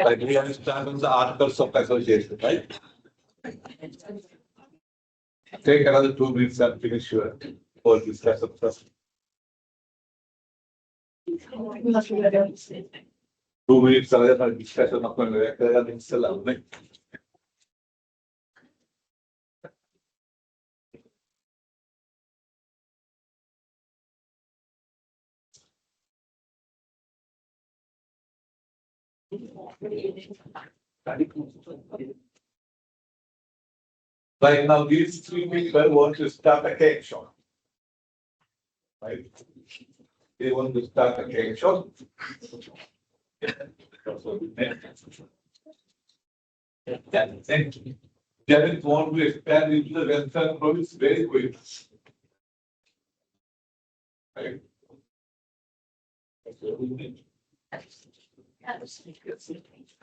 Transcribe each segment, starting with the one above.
Like we understand the articles of association, right? Take another 2 minutes and finish your whole discussion first. 2 minutes another discussion of when we Right now, these 3 people want to start a cake shop. Right? They want to start a cake shop. Janet want to expand into the Western province very quickly. Right?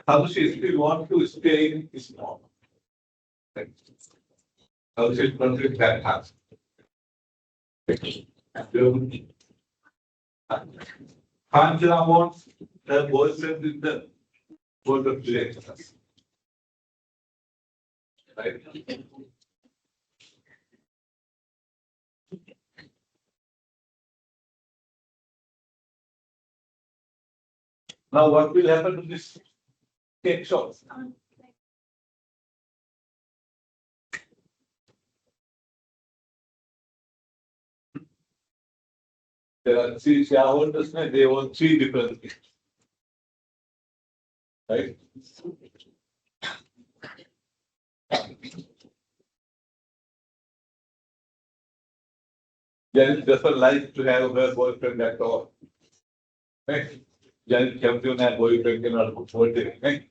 How she still want to stay in Islam? How she complete that task? Angela wants her boyfriend in the board of directors. Right? Now, what will happen to this cake shop? There are 3 shareholders, they want 3 different things. Right? Janet doesn't like to have her boyfriend at all. Right? Janet champion and boyfriend cannot afford it. Right?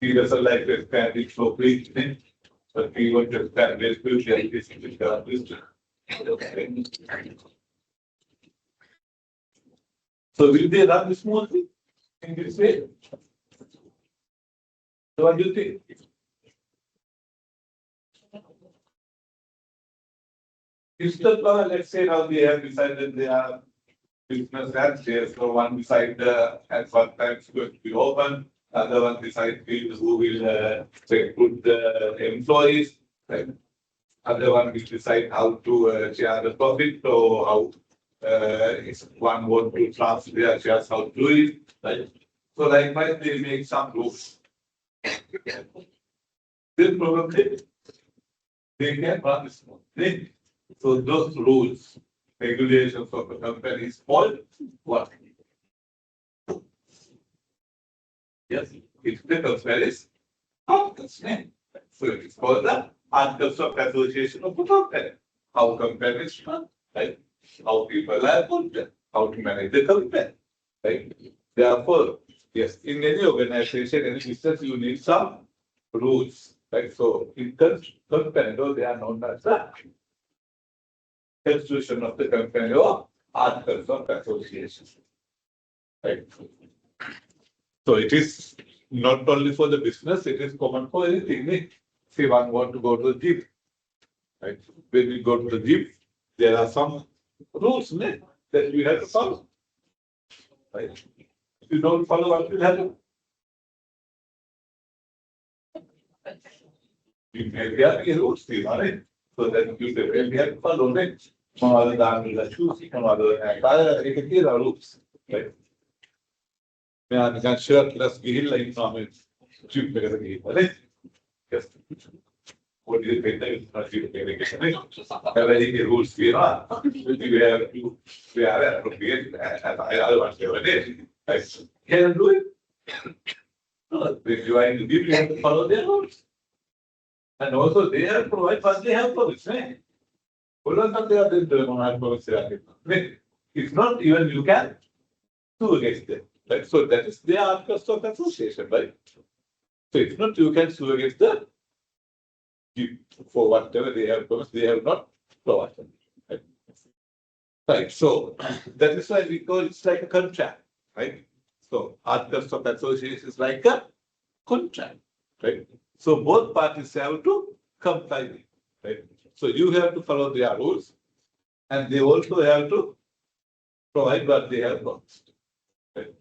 He doesn't like to expand it so quickly, but he wants to expand very quickly and this is the So will they run smoothly in this way? So what do you think? Instead of, let's say now they have decided they are business and shares, so one decide at one time it's going to be open, other one decide who will recruit the employees, right? Other one will decide how to share the profit, so how if one want to transfer their shares, how to do it, right? So likewise they make some rules. Then probably they can run smoothly. So those rules regulations of a company is called what? Yes, it's the company's articles name. So it is called the Articles of Association of a company. How companies run, right? How people are appointed, how to manage the company, right? Therefore, yes, in any organization, any business, you need some rules, right? So in company, though, they are known as the constitution of the company or articles of association, right? So it is not only for the business, it is common for anything. Say one want to go to the gym, right? When we go to the gym, there are some rules that you have to follow, right? If you don't follow, what will happen? You may have a rules, right? So that you definitely have to follow it. Some other than the shoes, some other rules, right? मैं निकाल shirt plus gihilla in normal tube में कैसे gihilla right? Yes. What do you think that is not you right? Everything the rules here are. You have to we are appropriate and I want to have it. Right? Can you do it? No, if you are in the deep, you have to follow their rules. And also they have to provide what they have for it, right? Hold on, something they are doing. It's not even you can sue against them. Right? So that is their articles of association, right? So it's not you can sue against the for whatever they have promised, they have not provided. Right? Right. So that is why we call it's like a contract, right? So articles of association is like a contract, right? So both parties have to comply with, right? So you have to follow their rules, and they also have to provide what they have promised. Right?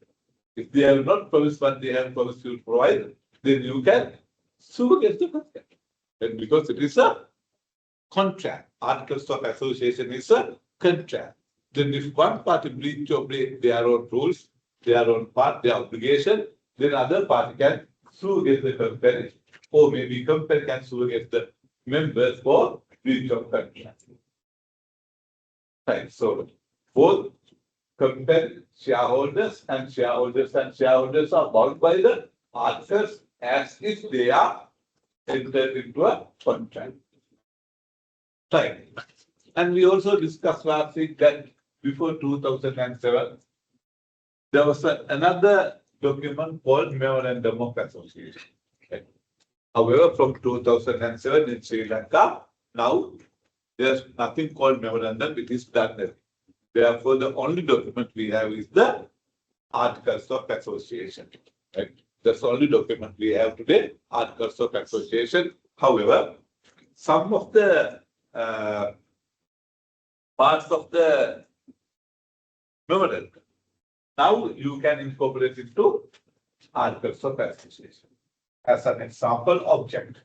If they have not promised what they have promised you to provide, then you can sue against the contract. And because it is a contract, articles of association is a contract. Then if one party breach or break their own rules, their own part, their obligation, then other party can sue against the company, or maybe company can sue against the members for breach of contract. Right. So both company shareholders are bound by the articles as if they are entered into a contract. Right. And we also discussed last week that before 2007, there was another document called Memorandum of Association. Okay. However, from 2007 in Sri Lanka, now there's nothing called memorandum, it is done. Therefore, the only document we have is the Articles of Association. Right? That's the only document we have today, Articles of Association. However, some of the parts of the memorandum, now you can incorporate it to Articles of Association. As an example, object.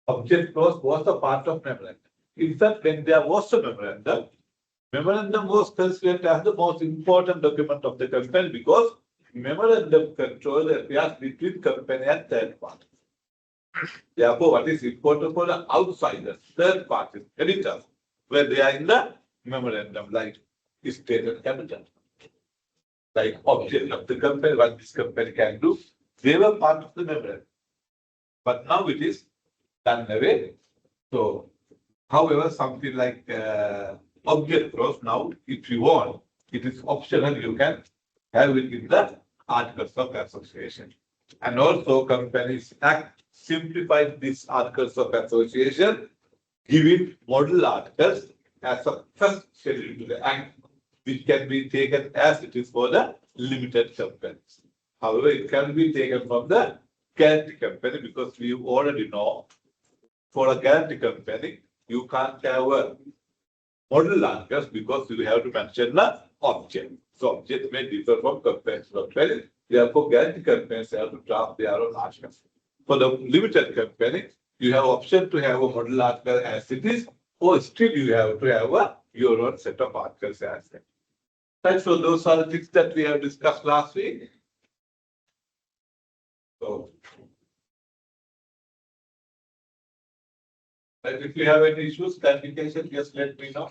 Object clause was a part of memorandum. In fact, when there was a memorandum, memorandum was considered as the most important document of the company because memorandum controls the affairs between company and third party. Therefore, what is important for the outsiders, third parties, editors, where they are in the memorandum, like stated capital, like object of the company, what this company can do, they were part of the memorandum. But now it is done away. So, however, something like object clause now, if you want, it is optional, you can have it in the Articles of Association. And also, Companies Act simplified these Articles of Association, giving model articles as a first schedule to the Act, which can be taken as it is for the limited companies. However, it can be taken from the guarantee company because we already know for a guarantee company, you can't have a model articles because you have to mention the object. So object may differ from companies. Therefore, guarantee companies have to draft their own articles. For the limited company, you have option to have a model article as it is, or still you have to have your own set of articles as it. Right, so those are the things that we have discussed last week. So, if you have any issues, clarification, just let me know.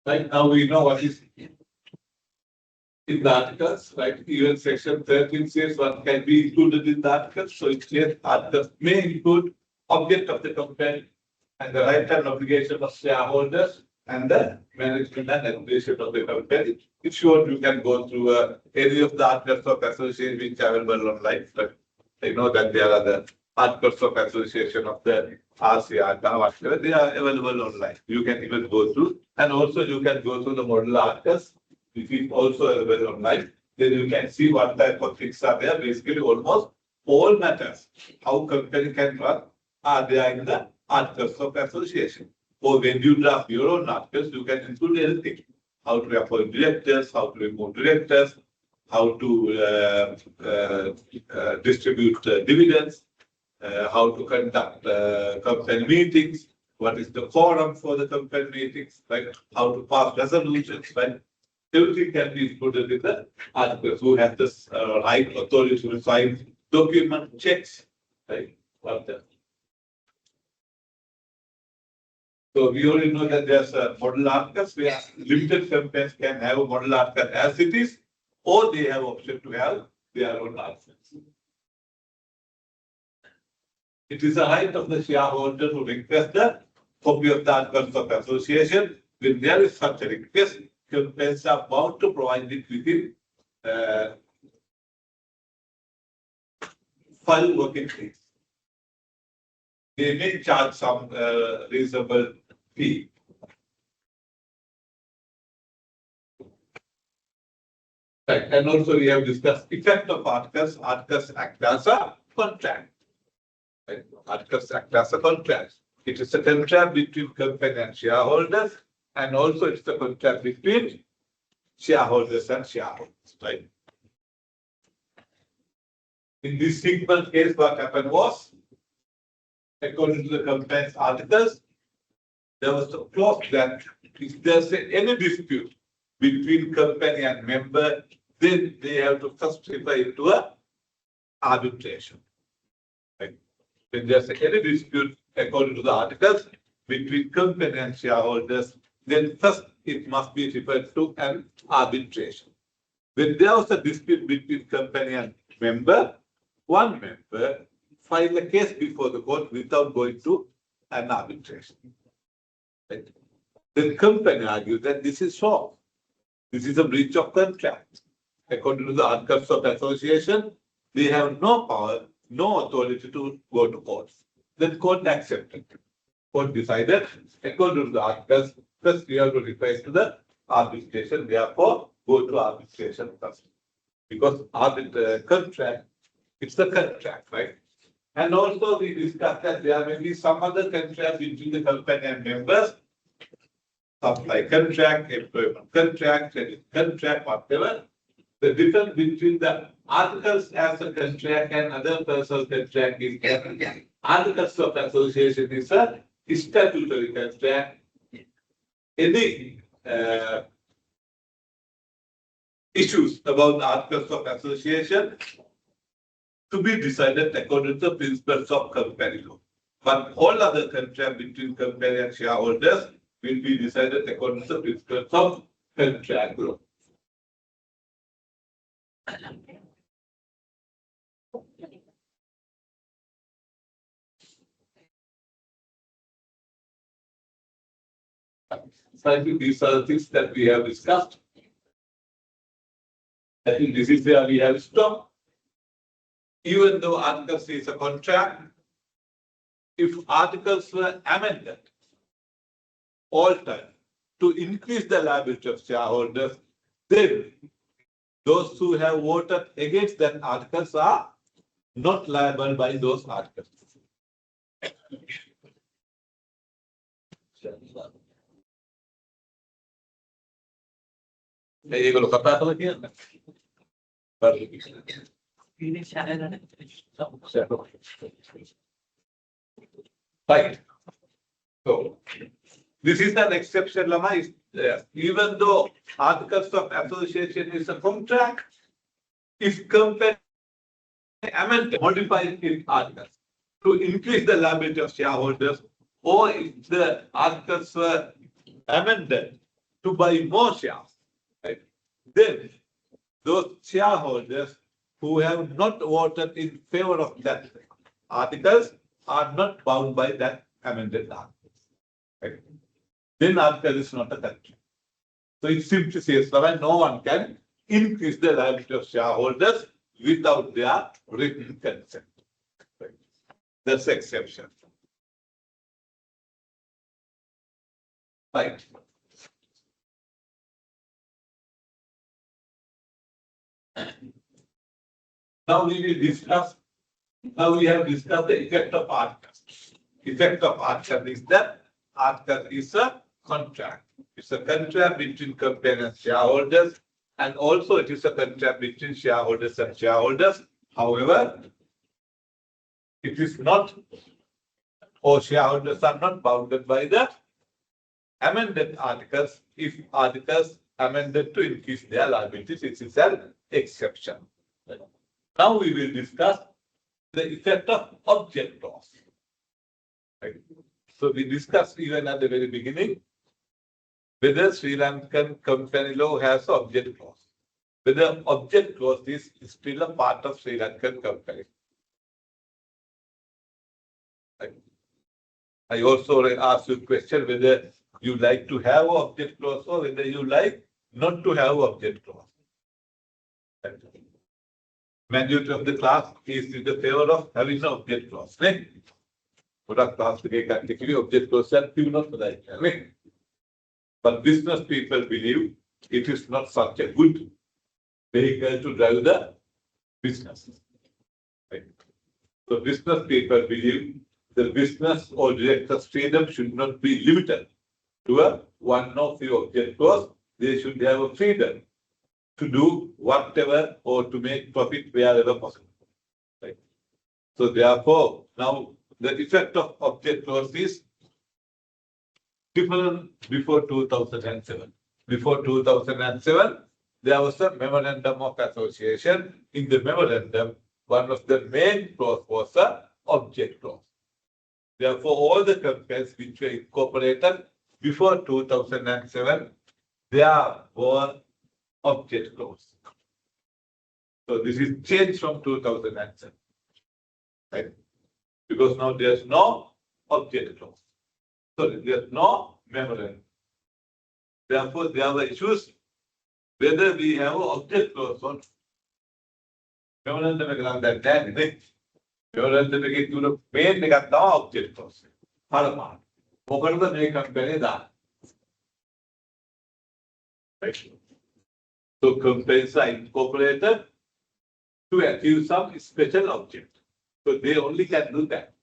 Right now we know what is in the articles, right? Even section 13 says what can be included in the articles. So it says articles may include object of the company and the right and obligation of shareholders and the management and administration of the company. If you want, you can go through any of the articles of association which are available online. But I know that there are the articles of association of the RCR, whatever, they are available online. You can even go through, and also you can go through the model articles, which is also available online. Then you can see what type of things are there. Basically, almost all matters. How company can run are there in the articles of association. Or when you draft your own articles, you can include anything. How to appoint directors, how to remove directors, how to distribute dividends, how to conduct company meetings, what is the forum for the company meetings, right? How to pass resolutions, right? Everything can be included in the articles. Who has this right authority to sign document checks, right? So we already know that there's a model articles where limited companies can have a model article as it is, or they have option to have their own articles. It is the right of the shareholder to request the copy of the articles of association. When there is such a request, companies are bound to provide it within 5 working days. They may charge some reasonable fee. Right. And also we have discussed effect of articles. Articles act as a contract. Right. Articles act as a contract. It is a contract between company and shareholders, and also it's a contract between shareholders and shareholders. Right. In this single case, what happened was, according to the company's articles, there was a clause that if there's any dispute between company and member, then they have to first refer it to a arbitration. Right? When there's any dispute according to the articles between company and shareholders, then first it must be referred to an arbitration. When there was a dispute between company and member, one member filed a case before the court without going to an arbitration. Right? The company argued that this is wrong. This is a breach of contract. According to the articles of association, they have no power, no authority to go to court. Then court accepted. Court decided, according to the articles, first we have to refer to the arbitration. Therefore, go to arbitration first. Because contract, it's the contract, right? And also we discussed that there may be some other contract between the company and members, supply contract, employment contract, credit contract, whatever. The difference between the articles as a contract and other personal contract is that articles of association is a statutory contract. Any issues about the articles of association to be decided according to the principles of company law. But all other contracts between company and shareholders will be decided according to the principles of contract law. So I think these are the things that we have discussed. I think this is where we have stopped. Even though articles is a contract, if articles were amended, altered to increase the liability of shareholders, then those who have voted against that articles are not liable by those articles. Right. So this is an exception, Lama. Even though articles of association is a contract, if company amended, modified its articles to increase the liability of shareholders, or if the articles were amended to buy more shares, right? Then those shareholders who have not voted in favor of that articles are not bound by that amended article. Right? Then article is not a country. So it simply says that no one can increase the liability of shareholders without their written consent. Right? That's exception. Right. Now we will discuss. Now we have discussed the effect of articles. Effect of article is that article is a contract. It's a contract between company and shareholders, and also it is a contract between shareholders and shareholders. However, it is not, or shareholders are not bounded by the amended articles. If articles amended to increase their liabilities, it is an exception. Now we will discuss the effect of object clause. Right. So we discussed even at the very beginning whether Sri Lankan company law has object clause. Whether object clause is still a part of Sri Lankan company. Right. I also asked you a question whether you like to have object clause or whether you like not to have object clause. Right. Majority of the class is in the favor of having an object clause. Right? Product class object clause and not like. Right? But business people believe it is not such a good vehicle to drive the business. Right? So business people believe the business or director's freedom should not be limited to a one of the object clause. They should have a freedom to do whatever or to make profit wherever possible. Right? So therefore, now the effect of object clause is different before 2007. Before 2007, there was a memorandum of association. In the memorandum, one of the main clause was an object clause. Therefore, all the companies which were incorporated before 2007, there were object clause. So this is changed from 2007. Right? Because now there's no object clause. So there's no memorandum. Therefore, there are issues whether we have an object clause or not. Memorandum එක that then memorandum එකේ තුන main එකක් තමයි object clause. හරපාන. මොකටද මේ company දාන්නේ? Right? So companies are incorporated to achieve some special object. So they only can do that.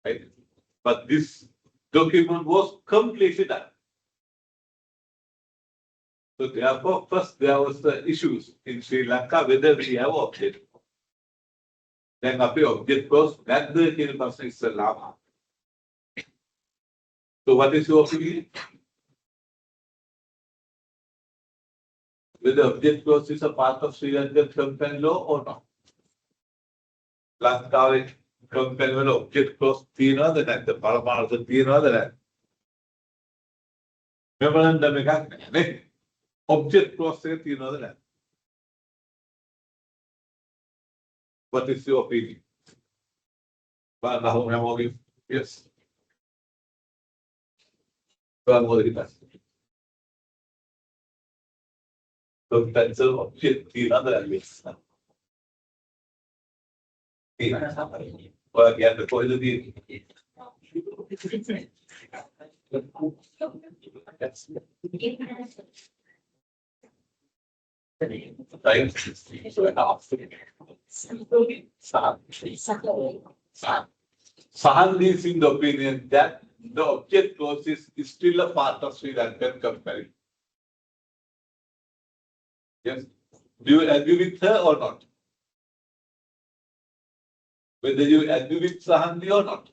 Right? But this document was completely done. So therefore, first there was the issues in Sri Lanka whether we have object. Then අපේ object clause නැද්ද කියන ප්‍රශ්නේ ඉස්සෙල්ලාම. So what is your opinion? Whether object clause is a part of Sri Lankan company law or not? ලංකාවේ company වල object clause තියනවද නැද්ද? පරමාර්ථ තියනවද නැද්ද? memorandum එකක් නැහැ. Object clause එක තියනවද නැද්ද? What is your opinion? Yes. So pencil object තියනවද නැද්ද? ඔයාගේ අත කොහෙද තියෙන්නේ? Sahan is in the opinion that the object clause is still a part of Sri Lankan company. Yes. Do you agree with her or not? Whether you agree with Sahandi or not?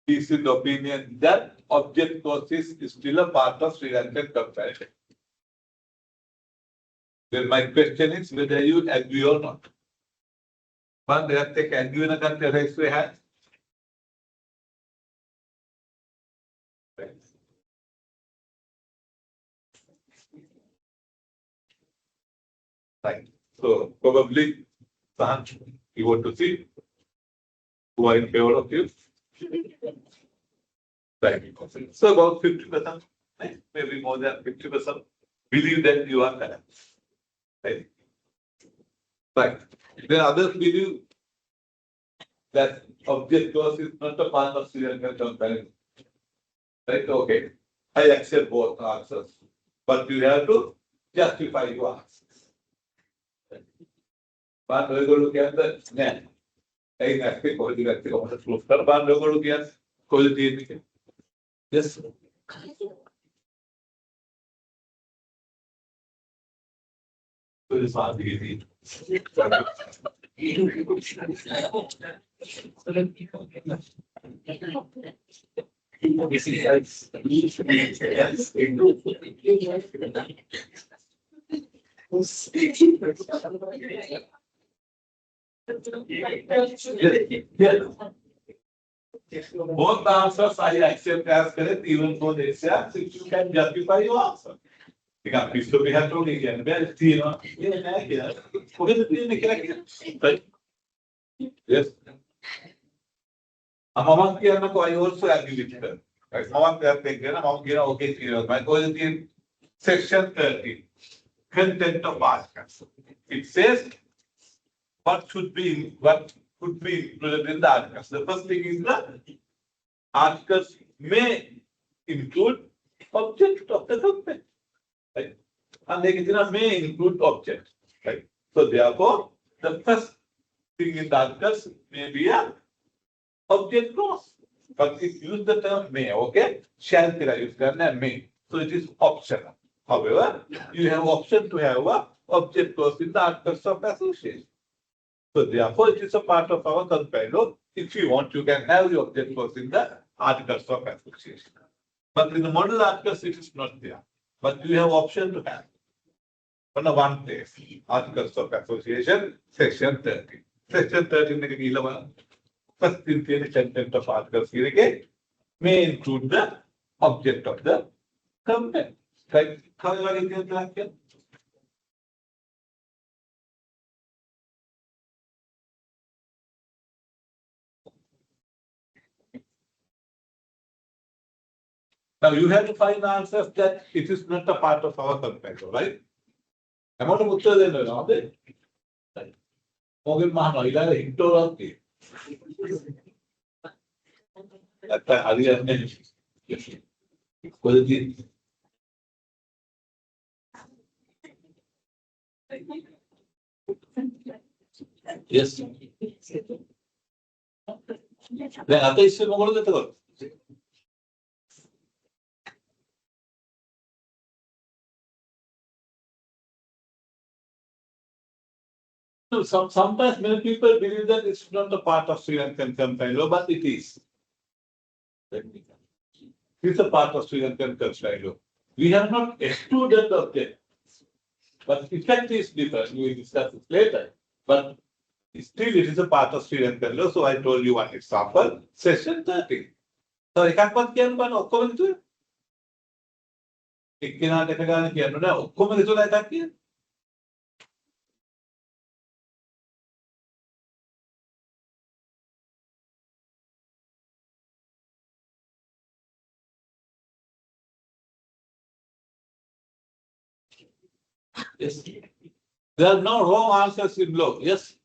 He is in the opinion that object clause is still a part of Sri Lankan company. Then my question is whether you agree or not. One, they have to agree in a country, raise your hand. Right. So probably, you want to see who are in favor of you? Right. So about 50%, right? Maybe more than 50% believe that you are correct. Right. Right. Then others believe that object clause is not a part of Sri Lankan comparison. Right? Okay. I accept both answers. But you have to justify your answers. But we're going to get the net. I actually call it actually on the proof. But we're going to get quality. Yes. So this one easy. Yeah. Both the answers I accept as correct, even though they say if you can justify your answer. Because if we have to make it, best, you know, right? Yes. Among the I also agree with her. Right? Among the okay, my question section 30, content of articles. It says what could be included in the articles. The first thing is the articles may include object of the company. Right? And they may include object. Right? So therefore, the first thing in the articles may be a object clause. But it use the term may, okay? Shall use the term may. So it is optional. However, you have option to have a object clause in the articles of association. So therefore, it is a part of our compile. If you want, you can have the object clause in the articles of association. But in the model articles, it is not there. But you have option to have. On a one place, articles of association, section 30. Section 13 first in the content of articles here may include the object of the company. Right? However, it is like that. Now you have to find answers that it is not a part of our company, right? I'm not going to tell them now. Right? Morgan Mahano, you have a hint or yes. Then other issue more than the sometimes many people believe that it's not a part of Sri Lankan company, but it is. It's a part of Sri Lankan company. We have not excluded the object, but effect is different. We will discuss it later. But still, it is a part of Sri Lankan law. So I told you one example, section 30. So එකක්වත් කියන්න බෑ ඔක්කොම හිතුවේ. එක්කෙනාට එක ගන්න කියන්න නෑ ඔක්කොම හිතුවලා එකක් කියන්නේ. Yes. There are no wrong answers in law. Yes.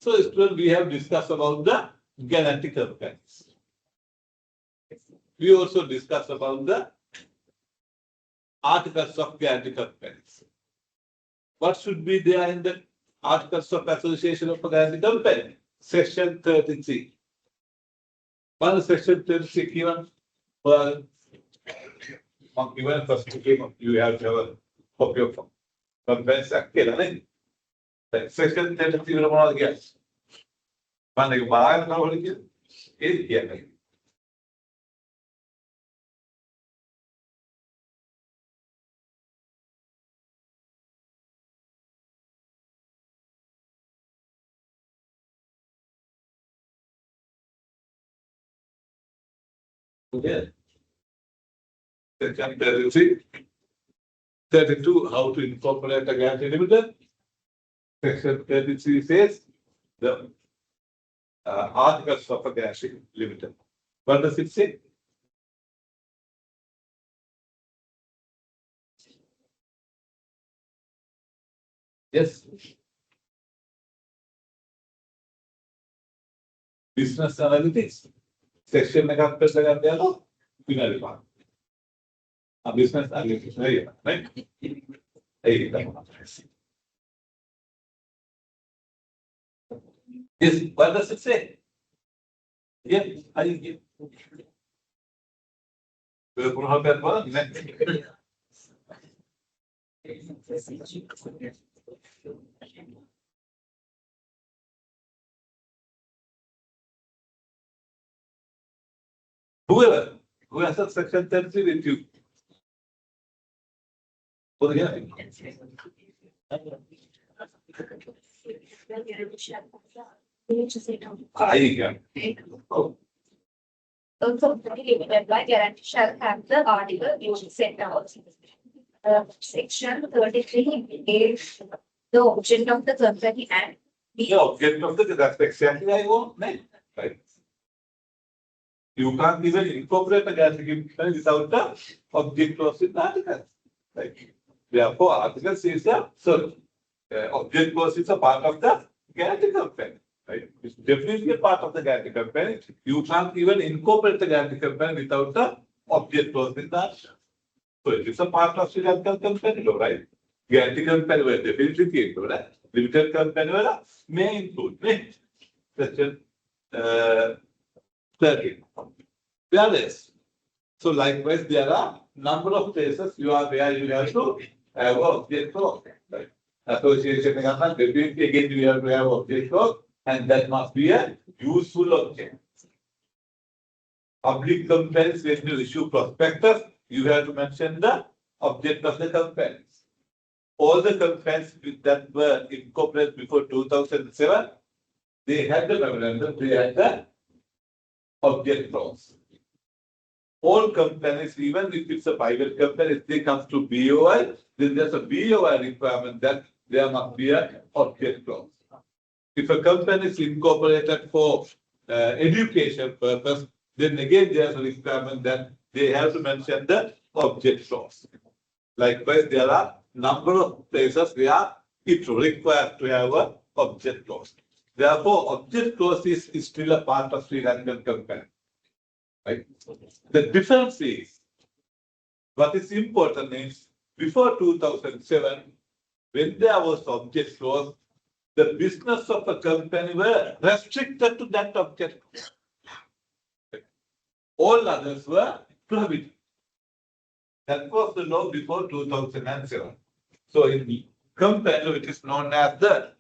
So, student, we have discussed about the genetic companies. We also discussed about the articles of genetic companies. What should be there in the articles of association of a genetic company? Section 33. One section 33 given. Well, given first you have to have a copy of companies act. Section 33 මොනවද කියන්නේ? මම ඒක බාහිර කරවල කියන්නේ. ඒක කියන්නේ. Okay. Section 33. 32, how to incorporate a guarantee limited. Section 33 says the articles of a guarantee limited. What does it say? Yes. Business analytics. Section එකක් ප්‍රශ්න ගන්න යනවා විනාඩි 5. business analytics right? Yes, what does it say? Yeah, I get. Whoever who has a section 33 with you. Oh, yeah. Also, the limited by guarantee shall have the article which is set out. Section 33 is the object of the company and the object of the that's exactly I want, right? You can't even incorporate a guarantee without the object clause in the article. Right? Therefore, article says that object clause is a part of the guarantee company. Right? It's definitely a part of the guarantee company. You can't even incorporate the guarantee company without the object clause in the article. So it is a part of Srilanka company, right? Guarantee company will definitely include that. Limited company will may include section 13. Whereas, so likewise, there are number of places you are where you have to have object clause. Right? Association definitely again you have to have object clause, and that must be a useful object. Public companies, when you issue prospectus, you have to mention the object of the companies. All the companies that were incorporated before 2007, they had the memorandum, they had the object clause. All companies, even if it's a private company, if they come to BOI, then there's a BOI requirement that there must be an object clause. If a company is incorporated for education purpose, then again there's a requirement that they have to mention the object clause. Likewise, there are number of places where it requires to have an object clause. Therefore, object clause is still a part of Sri Lankan company. Right? The difference is, what is important is, before 2007, when there was object clause, the business of a company were restricted to that object clause. All others were prohibited. That was the law before 2007. So in the company, it is known as the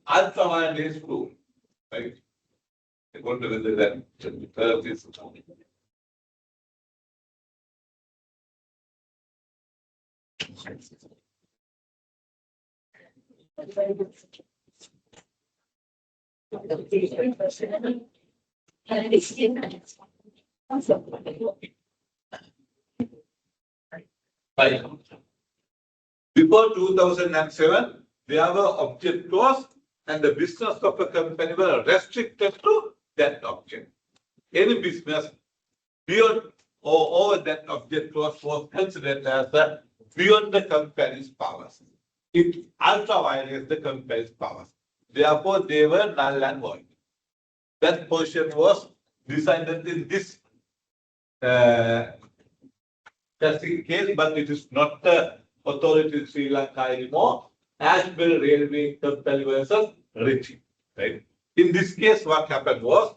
ultra-wireless rule. Right? I want to visit that. Right. Before 2007, there were object clause, and the business of a company were restricted to that object. Any business beyond or over that object clause was considered as beyond the company's powers. It ultra-violates the company's powers. Therefore, they were null and void. That portion was decided in this case, but it is not the authority in Sri Lanka anymore. Ashbury Railway Company versus Ritchie. Right? In this case, what happened was,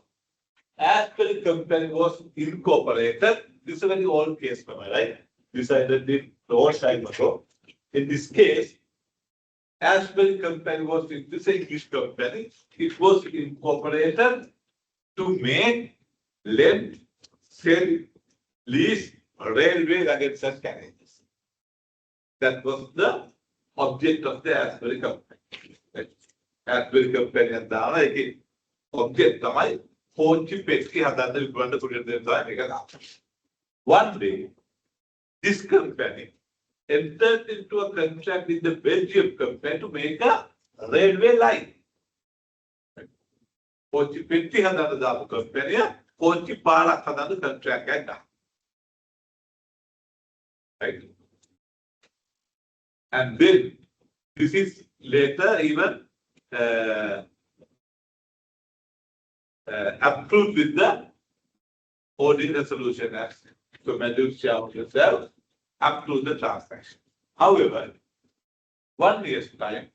Ashbury Company was incorporated. This is a very old case, right? Decided in a long time ago. In this case, Ashbury Company was this English company. It was incorporated to make, lend, sell, lease railway luggage and carriages. That was the object of the Ashbury Company. Right? Ashbury Company and the object of my කෝච්චි පෙට්ටි හදන්න විකුණන්න කුඩියට දෙන්න තමයි මේක ගන්න. One day, this company entered into a contract with the Belgium company to make a railway line. කෝච්චි පෙට්ටි හදන්න දාපු කම්පැනිය කෝච්චි පාලක් හදන්න contract එකක් ගන්න. Right? And then this is later even approved with the Holding Resolution Act. So majority shareholders have approved the transaction. However, 1 year's time,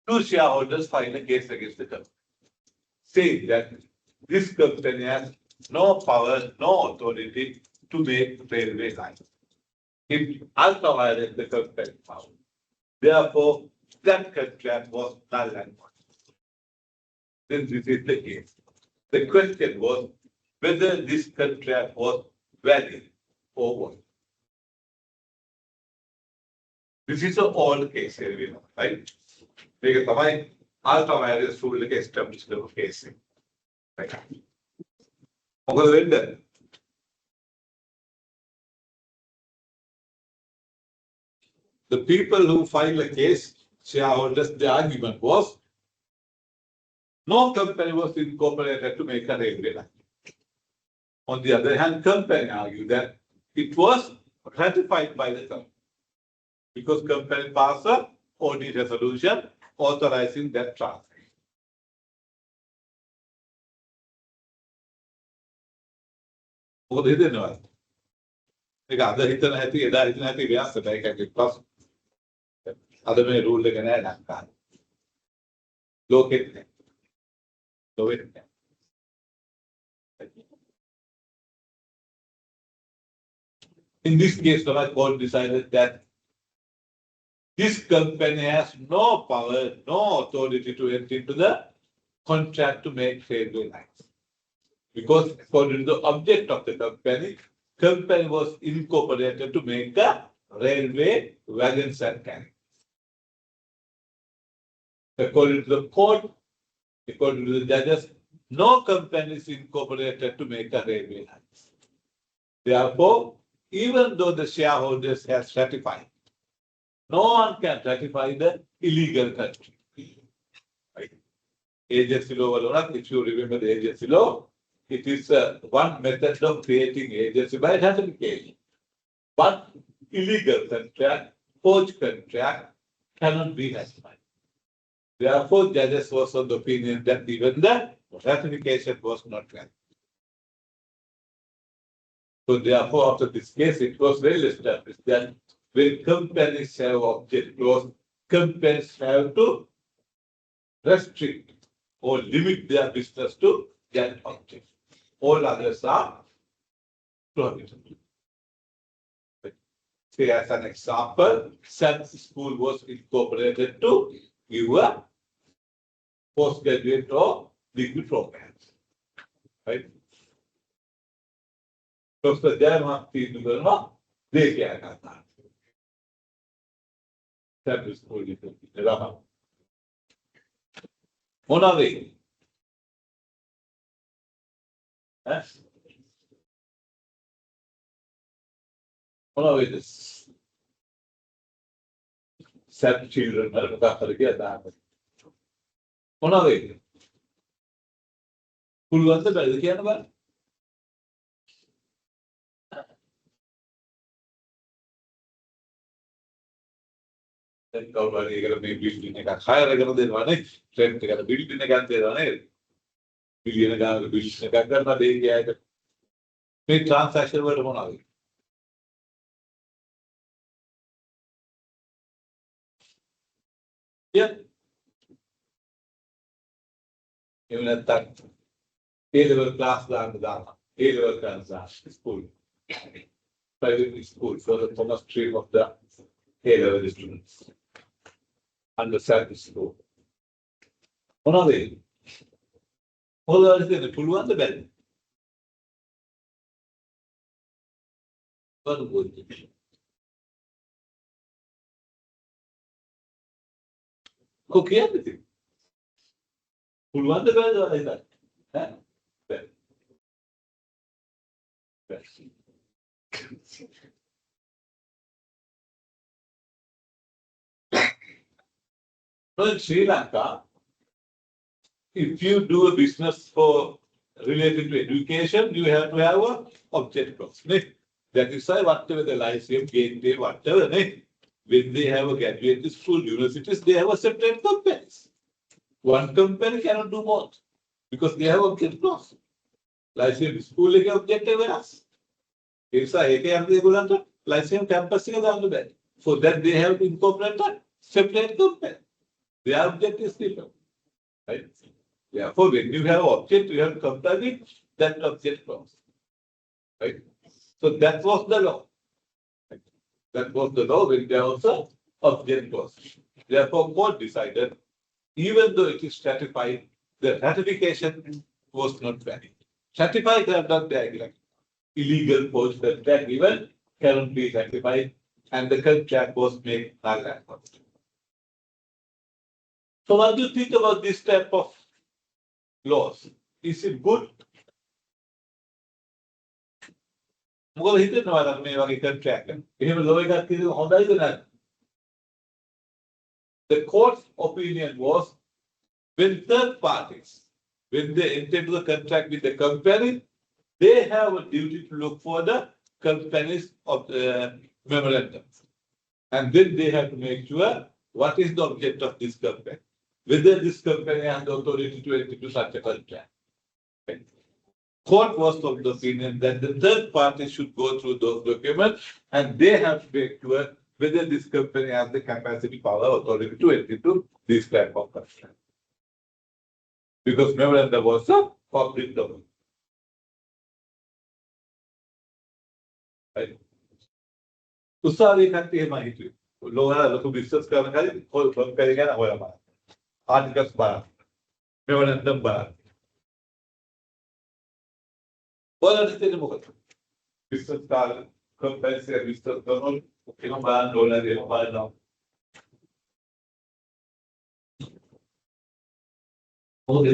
2 shareholders filed a case against the company, saying that this company has no power, no authority to make railway lines. It ultra-violates the company power. Therefore, that contract was null and void. Then this is the case. The question was whether this contract was valid or what. This is an old case here, right? Because තමයි ultra-virus rule එක establish කරපු case එක. Right. මොකද වෙන්නේ? The people who filed a case, shareholders, the argument was no company was incorporated to make a railway line. On the other hand, company argued that it was ratified by the company because company passed a OD resolution authorizing that transaction. මොකද හිතෙනවද? ඒක අද හිතන හැටි එදා හිතන හැටි වෙනස් වෙනවා. ඒකයි ප්‍රශ්න. අද මේ රූල් එක නෑ ලංකාවේ. ලෝකෙත් නෑ. ලෝකෙත් නෑ. In this case, the court decided that this company has no power, no authority to enter into the contract to make railway lines. Because according to the object of the company was incorporated to make a railway wagons and carriages. According to the court, according to the judges, no company is incorporated to make a railway lines. Therefore, even though the shareholders have ratified, no one can ratify the illegal country. Right? Agency law, if you remember the agency law, it is one method of creating agency by ratification. But illegal contract, forged contract cannot be ratified. Therefore, judges was of the opinion that even the ratification was not valid. So therefore, after this case, it was well established that when companies have object clause, companies have to restrict or limit their business to that object. All others are prohibited. Say as an example, SANS school was incorporated to give a postgraduate or degree programs. Right? Professor Jayamant තීන්දුව කරනවා දේශය ගන්නවා. SANS school ඉතින් රහම. මොනවද ඒ? මොනවද ඒ? SANS children වලට කියලා දාන්න. මොනවද ඒ? පුළුවන්ද බැරිද කියන්න බලන්න. දැන් කවුරු හරි ඒකට මේ බිල්ඩින් එකක් හයර් කරන දෙනවනේ රෙන්ට් එකට බිල්ඩින් එකක් දෙනවා නේද බිලියන ගානක බිල්ඩින් එකක් ගන්නවා දෙයියට මේ ට්‍රාන්සැක්ෂන් වලට මොනවද එහෙම නැත්නම් A level class දානවා A level class school private school for the Thomas stream of the A level students under SANS school. මොනවද ඒ? මොනවද කියන්නේ පුළුවන්ද බැරිද? බලන්න. කොහේද? පුළුවන්ද බැරිද? Huh? So in Sri Lanka, if you do a business for related to education, you have to have a object clause. That is why whatever the license, gateway, whatever, when they have a graduate school, universities, they have a separate companies. One company cannot do both because they have object clause. License school එක object එක වෙනස්. ඒ නිසා ඒකේ අපි ඒගොල්ලන්ට license campus එක දාන්න බෑ. For that they have to incorporate a separate company. Their object is different. Right? Therefore, when you have object, you have to comply with that object clause. Right? So that was the law. Right? That was the law when there was a object clause. Therefore, court decided, even though it is ratified, the ratification was not valid. Ratified are not like illegal post that even cannot be ratified, and the contract was made null and void. So what do you think about this type of laws? Is it good? මොකද හිතෙනවද මේ වගේ contract එක? එහෙම law එකක් තියෙන හොඳයිද නැද්ද? The court's opinion was when third parties, when they enter into the contract with the company, they have a duty to look for the companies of the memorandum. And then they have to make sure what is the object of this company, whether this company has the authority to enter into such a contract. Right? Court was of the opinion that the third party should go through those documents and they have to make sure whether this company has the capacity, power, authority to enter into this type of contract. Because memorandum was a public domain. Right? උසාවිය කට්ටිය එහෙමයි හිතුවේ. ලෝහල ලොකු business කරන කාලේ company ගැන හොයලා බලන්න. Articles බලන්න. මෙවනන්දම් බලන්න. ඔයාලට හිතෙන්නේ මොකද? බිස්නස් කාලේ කම්පැනි එක බිස්නස් කරනකොට එහෙම බලන්න ඕනද එහෙම බලනවා. මොකද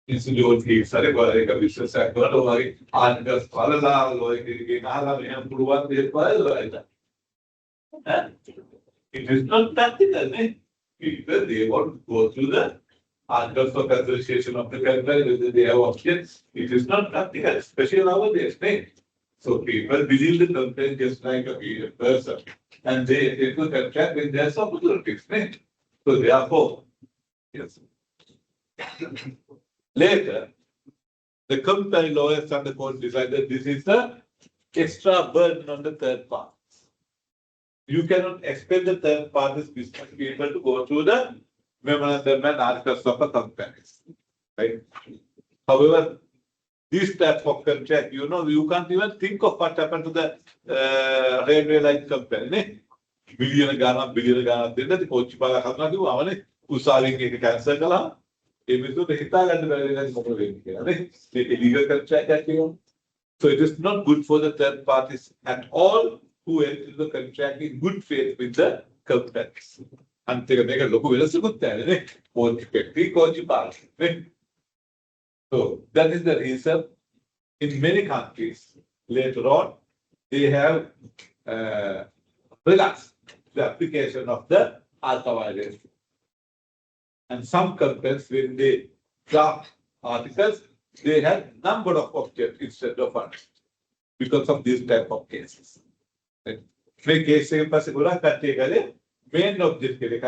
institute fees are going to be successful. And just follow like it is not practical. People they want to go through the articles of association of the company whether they have options. It is not practical, especially nowadays. So people believe the company just like a person, and they take a contract with their opportunities. So therefore, yes. Later, the company lawyers and the court decided this is the extra burden on the third parties. You cannot expect the third parties business people to go through the memorandum and articles of a company. Right? However, this type of contract, you can't even think of what happened to the railway line company. Billion Ghana, then the coach Palakana, Usari cancel. Illegal contract. So it is not good for the third parties at all who enter the contract in good faith with the companies. And they make a local good there. So that is the reason in many countries later on they have relaxed the application of the alpha violation. And some companies, when they draft articles, they have number of objects instead of one because of this type of cases. Right? Case main object it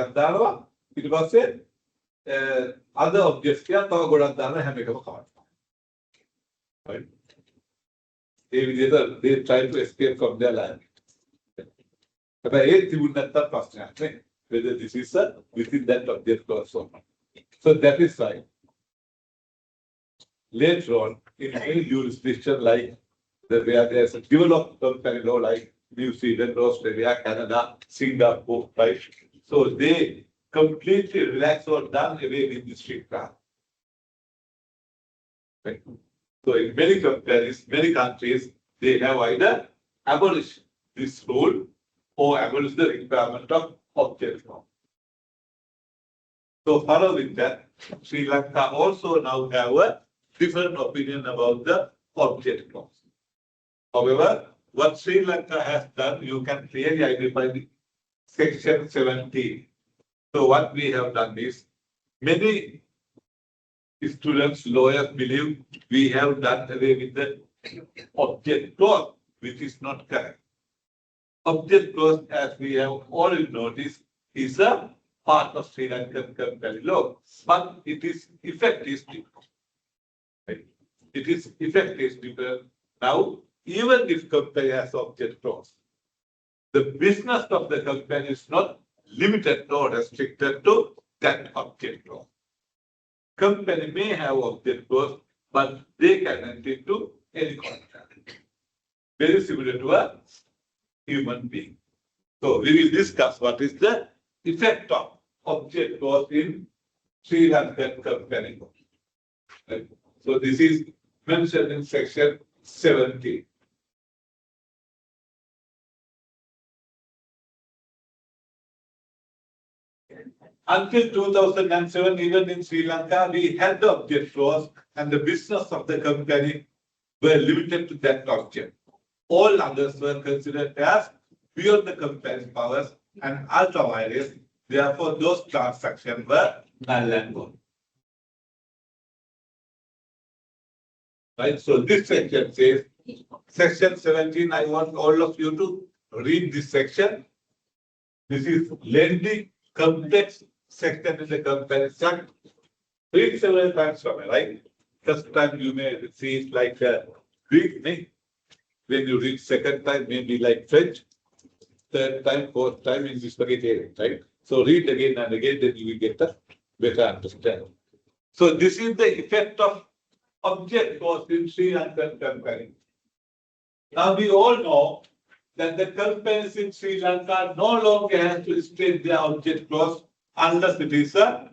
was a other objects right? They try to escape from their land. But whether this is within that object or so. So that is why later on in any jurisdiction like where there is a developed company law like New Zealand, Australia, Canada, Singapore, right? So they completely relax or done away with this strict plan. Right? So in many companies, many countries, they have either abolished this rule or abolished the requirement of object law. So following that, Sri Lanka also now have a different opinion about the object clause. However, what Sri Lanka has done, you can clearly identify the section 17. So what we have done is, many students, lawyers believe we have done away with the object clause, which is not correct. Object clause, as we have already noticed, is a part of Sri Lankan company law, but it is effect is different. Right? It is effect is different. Now, even if company has object clause, the business of the company is not limited nor restricted to that object clause. Company may have object clause, but they can enter into any contract. Very similar to a human being. So we will discuss what is the effect of object clause in Sri Lankan company. Right? So this is mentioned in section 17. Until 2007, even in Sri Lanka, we had the object clause and the business of the company were limited to that object. All others were considered as beyond the company's powers and ultra vires. Therefore, those transactions were null and void. Right? So this section says, section 17, I want all of you to read this section. This is lengthy, complex section in the Companies Act. Read several times from it, right? First time you may see it like Greek, name. When you read second time, maybe like French. Third time, fourth time, English, right? So read again and again, then you will get a better understanding. So this is the effect of object clause in Sri Lankan company. Now we all know that the companies in Sri Lanka no longer have to state their object clause unless it is a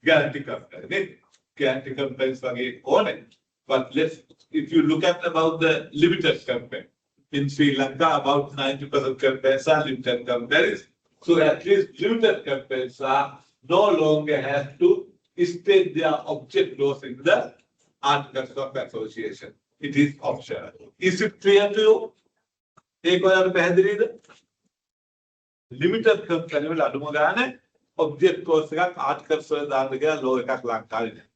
guarantee company. Guarantee companies again own it. But if you look at about the limited company in Sri Lanka, about 90% companies are limited companies. So at least limited companies are no longer have to state their object clause in the articles of association. It is optional. Is it clear to you? ඒක ඔයාලට පැහැදිලිද? Limited company වල අඩුම ගානේ object clause එකක් articles වල දාන්න කියලා law එකක් ලංකාවේ නැහැ.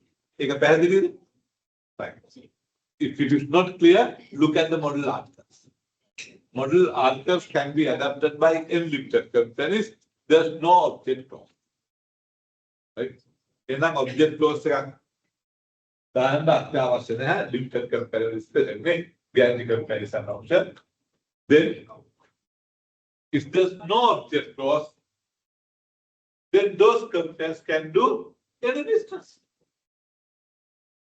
ඒක පැහැදිලිද? Right. If it is not clear, look at the model articles. Model articles can be adapted by limited companies. There's no object clause. Right? එහෙනම් object clause එකක් දාන්න අත්‍යවශ්‍ය නැහැ. Limited companies ඉස්සරන්නේ guarantee companies are option. Then, if there's no object clause, then those companies can do any business.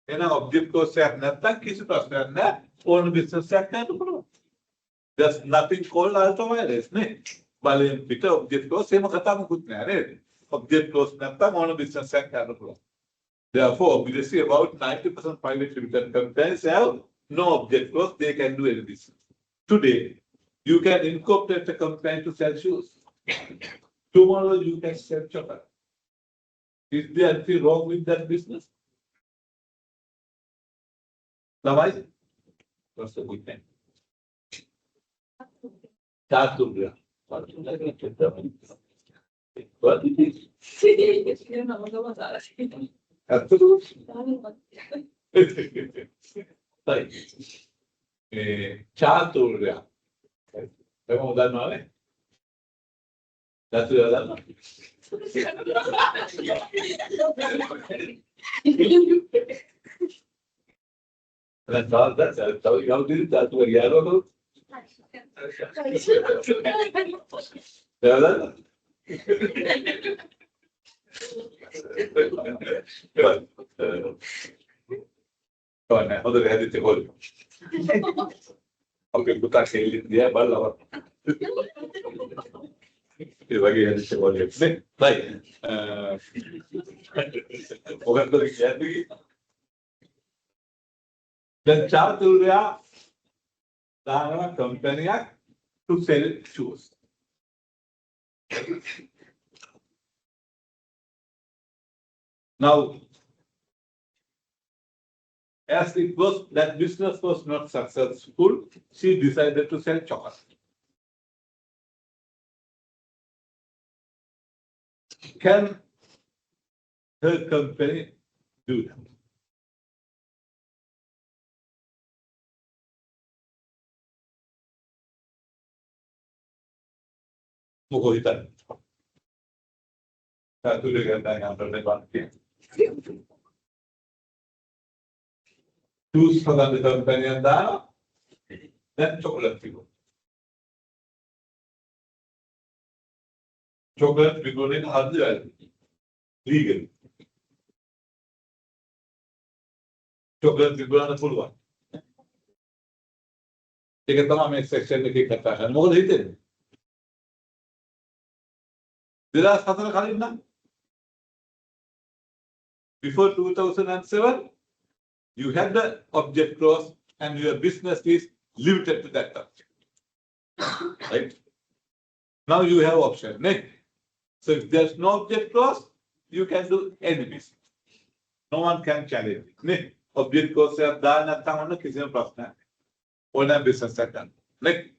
එහෙනම් object clause එකක් නැත්නම් කිසි ප්‍රශ්නයක් නැහැ. ඕන business එකක් කරන්න පුළුවන්. There's nothing called ultra vires නේ. බලයෙන් පිට object clause එහෙම කතා මොකුත් නැහැ නේද? Object clause නැත්නම් ඕන business එකක් කරන්න පුළුවන්. Therefore, obviously about 90% private limited companies have no object clause, they can do any business. Today, you can incorporate a company to sell shoes. Tomorrow you can sell chocolate. Is there anything wrong with that business? Otherwise, what's the good name? Chaturya. What it is? Right. Chaturya. Kamu udah mana? That's the other. That's all. That's how you did that. What you know? The other. Oh, no. Other had it all. Okay, good. I say it. Yeah, but love. If I get it, all you say. Right. The Chaturya Dana company to sell shoes. Now, as it was, that business was not successful, she decided to sell chocolate. Can her company do that? මොකෝ හිතන්නේ? සතුටු කරගන්න අපිට බාන්නේ. Choose for the company and then chocolate people. Chocolate people in hardware legal. Chocolate people are the full one. Take a time section to kick a fashion. What is it? There are Southern Kalina. Before 2007, you had the object clause and your business is limited to that object. Right? Now you have option. Next. So if there's no object clause, you can do any business. No one can challenge it. Next. Object clause is done. One business done. Next.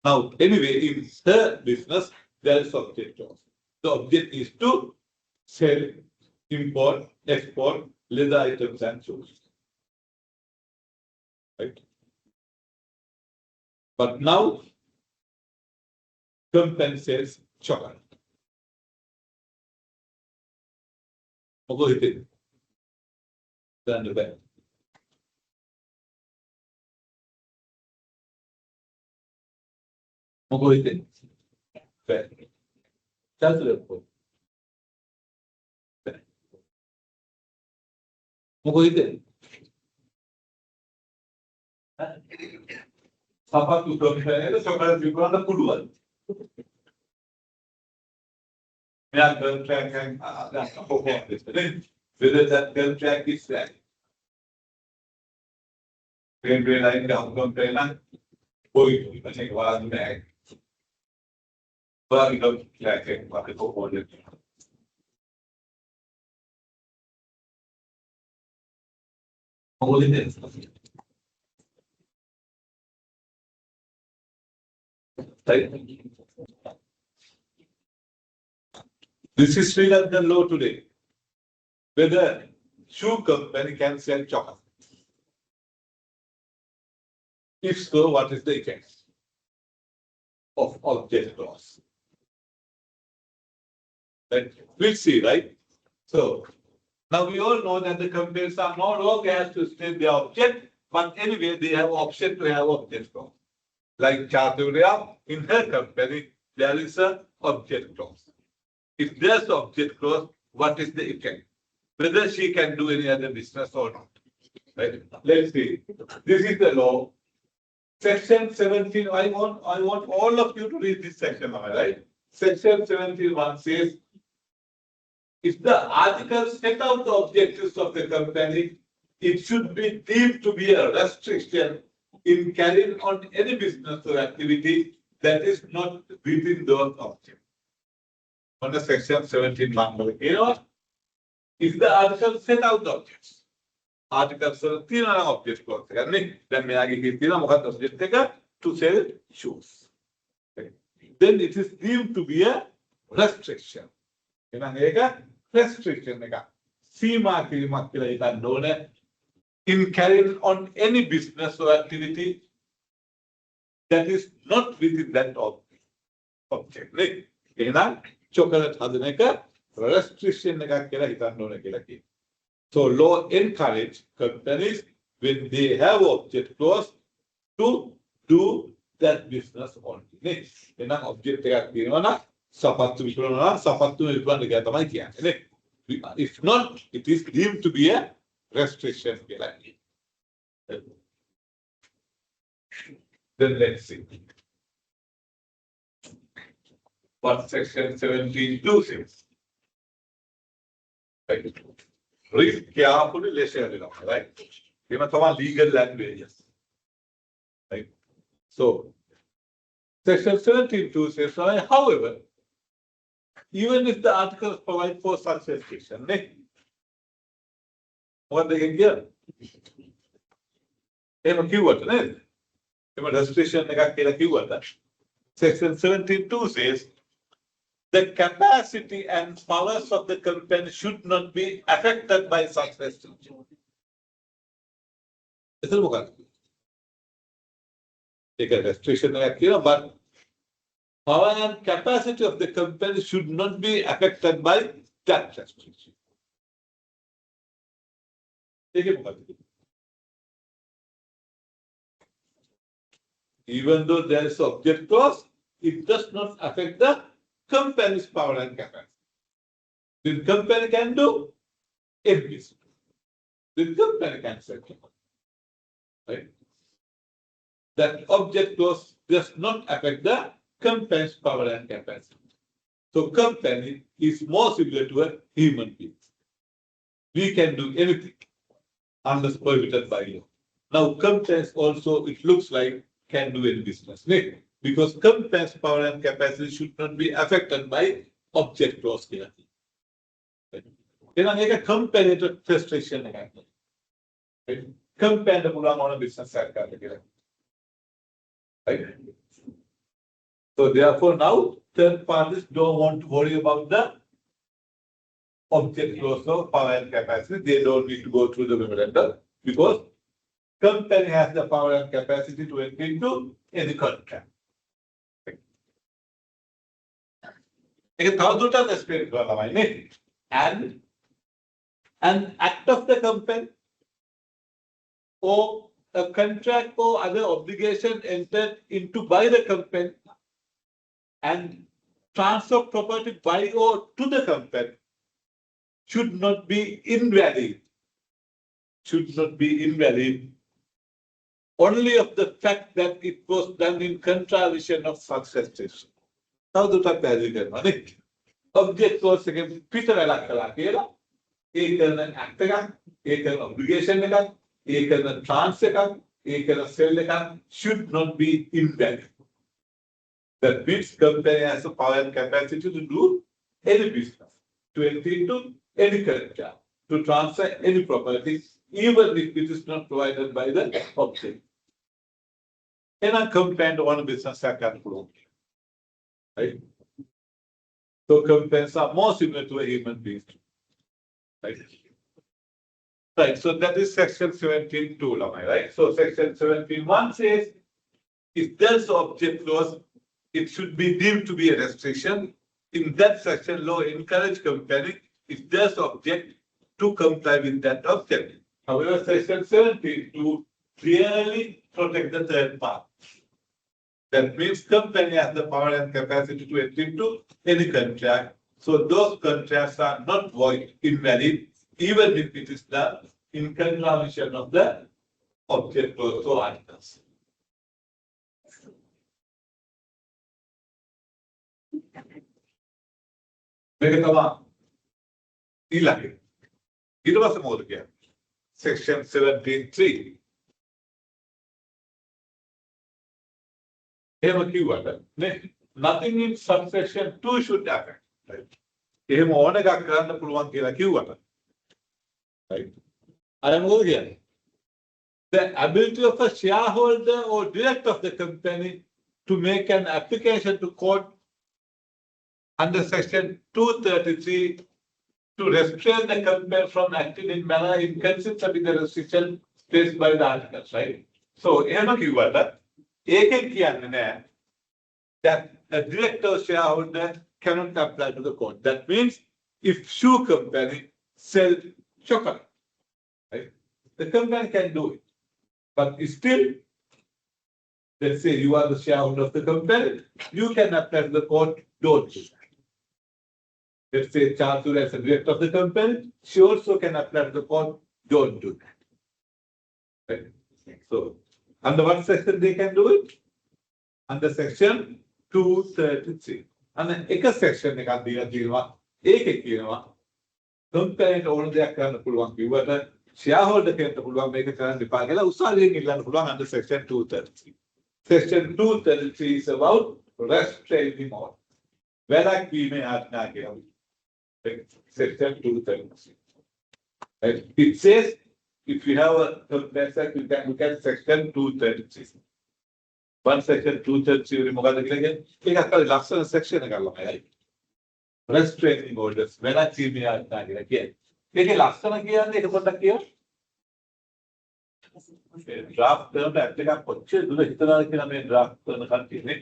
Now, anyway, in her business, there is object clause. The object is to sell, import, export, leather items and shoes. Right? But now, compensates chocolate. What do you think? Then the back. What do you think? Back. That's the point. මොකද සපත්තු කම්පැනිද chocolate විකුණන්න පුළුවන් මෙයා contract එකක් ගන්න whether that contract is valid railway line එක company නම් කොයි මේක වාරි නෑ වාරි contract එකක් අපිට කොහොමද This is Sri Lankan law today. Whether shoe company can sell chocolate. If so, what is the effect of object clause? Right? We'll see, right? So now we all know that the companies are no longer has to state their object, but anyway they have option to have object clause. Like Chaturya, in her company, there is a object clause. If there's object clause, what is the effect? Whether she can do any other business or not. Right? Let's see. This is the law. Section 17. I want all of you to read this section, right? Section 17(1) says, if the article set out the objectives of the company, it should be deemed to be a restriction in carrying on any business or activity that is not within those objectives. Under section 17(1), you know, if the article set out the objects, article 17 object clause, then object to sell shoes. Okay. Then it is deemed to be a restriction. Restriction in carrying on any business or activity that is not within that object. Chocolate has restriction. So law encourage companies when they have object clause to do that business only. Object if not, it is deemed to be a restriction. Then let's see what section 17(2) says. Right. Read carefully, right? You must have legal languages. Right. So section 17(2) says, however, even if the articles provide for such restriction, What they can give? Em keyword, right? Restriction keyword. Section 72 says the capacity and powers of the company should not be affected by such restriction. Itu bukan. Take a restriction but power and capacity of the company should not be affected by that restriction. Even though there is object clause, it does not affect the company's power and capacity. The company can do everything. The company can settle. Right? That object clause does not affect the company's power and capacity. So company is more similar to a human being. We can do anything unless prohibited by law. Now companies also, it looks like, can do any business. Because company's power and capacity should not be affected by object clause here. Then a company to frustration again. Company on a business right? So therefore now third parties don't want to worry about the object clause of power and capacity. They don't need to go through the memorandum because company has the power and capacity to enter into any contract. And an act of the company or a contract or other obligation entered into by the company and transfer property by or to the company should not be invalid. Should not be invalid only of the fact that it was done in contravention of such restriction. How do that value? Object was again Peter Alakala, an act, an obligation, a transfer, a sale should not be invalid. That means company has the power and capacity to do any business, to enter into any contract, to transfer any property, even if it is not provided by the object. And a company on a business can prove. Right? So companies are more similar to a human being. Right? Right. So that is section 17.2, right? So section 17.1 says if there's object clause, it should be deemed to be a restriction. In that section, law encourage company if there's object to comply with that object. However, section 17.2 clearly protect the third part. That means company has the power and capacity to enter into any contract. So those contracts are not void, invalid, even if it is done in contravention of the object clause or articles. It was more again. Section 17.3. Here a keyword. Nothing in subsection 2 should happen. Right? Here on a keyword. Right? I am over here. The ability of a shareholder or director of the company to make an application to court under section 233 to restrain the company from acting in manner inconsistent with the restriction placed by the articles, right? So, here a keyword. That a director or shareholder cannot apply to the court. That means if shoe company sells chocolate, right? The company can do it. But still, let's say you are the shareholder of the company, you can apply to the court, don't do that. Let's say Chatur as a director of the company, she also can apply to the court, don't do that. Right? So, under what section they can do it? Under section 233. And then එක section එකක් දීලා තියෙනවා. ඒකේ කියනවා company ඕන දෙයක් කරන්න පුළුවන් කිව්වට shareholder කෙනෙක්ට පුළුවන් මේක කරන්න එපා කියලා උසාවියෙන් ඉල්ලන්න පුළුවන් under section 233. Section 233 is about restraining order. වැළැක්වීමේ ආඥා කියනවා. Section 233. Right? It says if you have a complaint act, you can look at section 236. One section 230 මොකද කියලා කියන්නේ? ඒකත් අර ලස්සන section එකක් ළමයි. Restraining orders වෙනත් කීමියා ගන්නවා කියලා කියන්නේ. ඒකේ ලස්සන කියන්නේ ඒක පොඩ්ඩක් කියන්න. Draft term act එකක් කොච්චර දුර හිතනවාද කියලා මේ draft කරන කට්ටියනේ.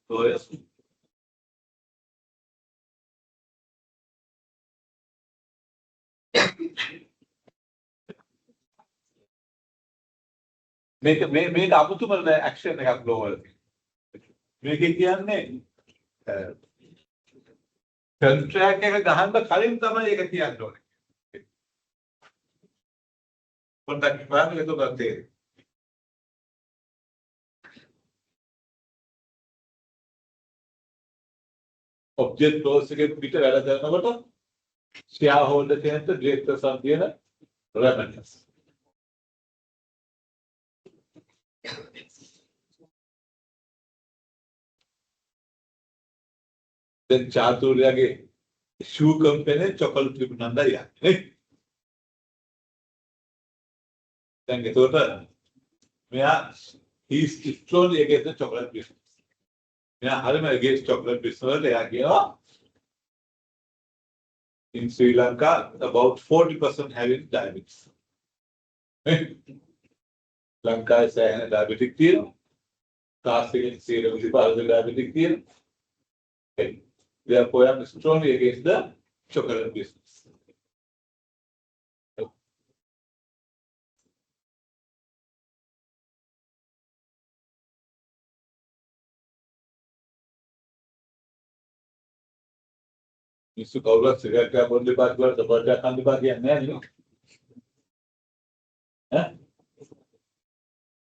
lawyers. මේක අමුතුම action එකක් law වලදී. මේකේ කියන්නේ contract එක ගහන්න කලින් තමයි ඒක කියන්න ඕනේ. පොඩ්ඩක් බලන්න එතකොට තේරෙයි. object clause එකේ පිට වැඩ කරනකොට shareholder කෙනෙක්ට directors අන් තියෙන remedies. දැන් චාතුර්යගේ shoe company chocolate තිබුණාද යන්නේ. දැන් එතකොට මෙයා he is strongly against the chocolate business. මෙයා හරියම against chocolate business වලට එයා කියනවා in Sri Lanka about 40% having diabetes. Lanka is a diabetic තියෙනවා. කාස්ට් එකේ 70% diabetic තියෙනවා. Therefore, I am strongly against the chocolate business. Mr. Kaula, cigarette ka bondi baat kar, to barja khandi baat ya nahi no. Huh?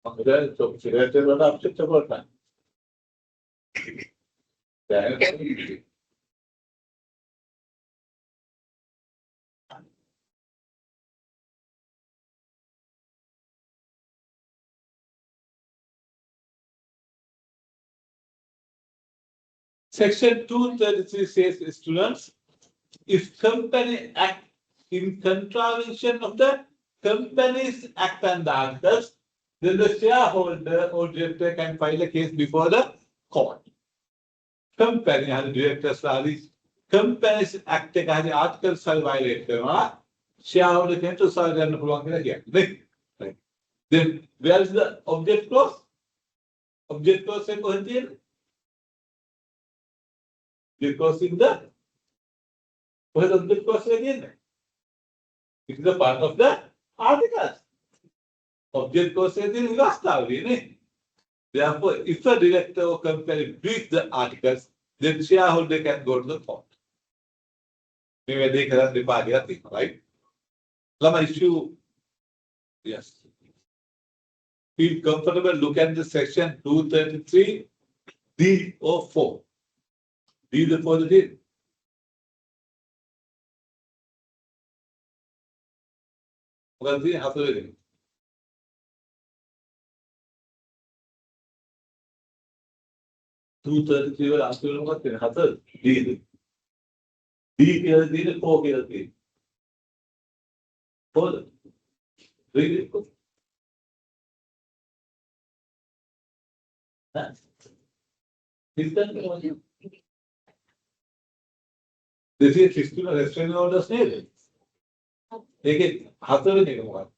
Agar cigarette wala apse chocolate ka. Section 233 says, students, if company act in contravention of the Companies Act and the articles, then the shareholder or director can file a case before the court. Company has directors are Companies Act has the articles are violated. Shareholder can to side and prolong it again. Right. Then where is the object clause? Object clause is going because in the what object clause again? It is a part of the articles. Object clause is in last hour. Therefore, if a director or company breach the articles, then shareholder can go to the court. Maybe they can reply, right? Lama issue. Yes. Feel comfortable, look at the section 233 D04. D the positive. What is it? How to read? Two 33 will ask you what is it? D. D is D, 4 is D. 4. Read it. Is that this is 16 restraining orders නේද? ඒකේ හතරවෙනි එක මොකක්ද?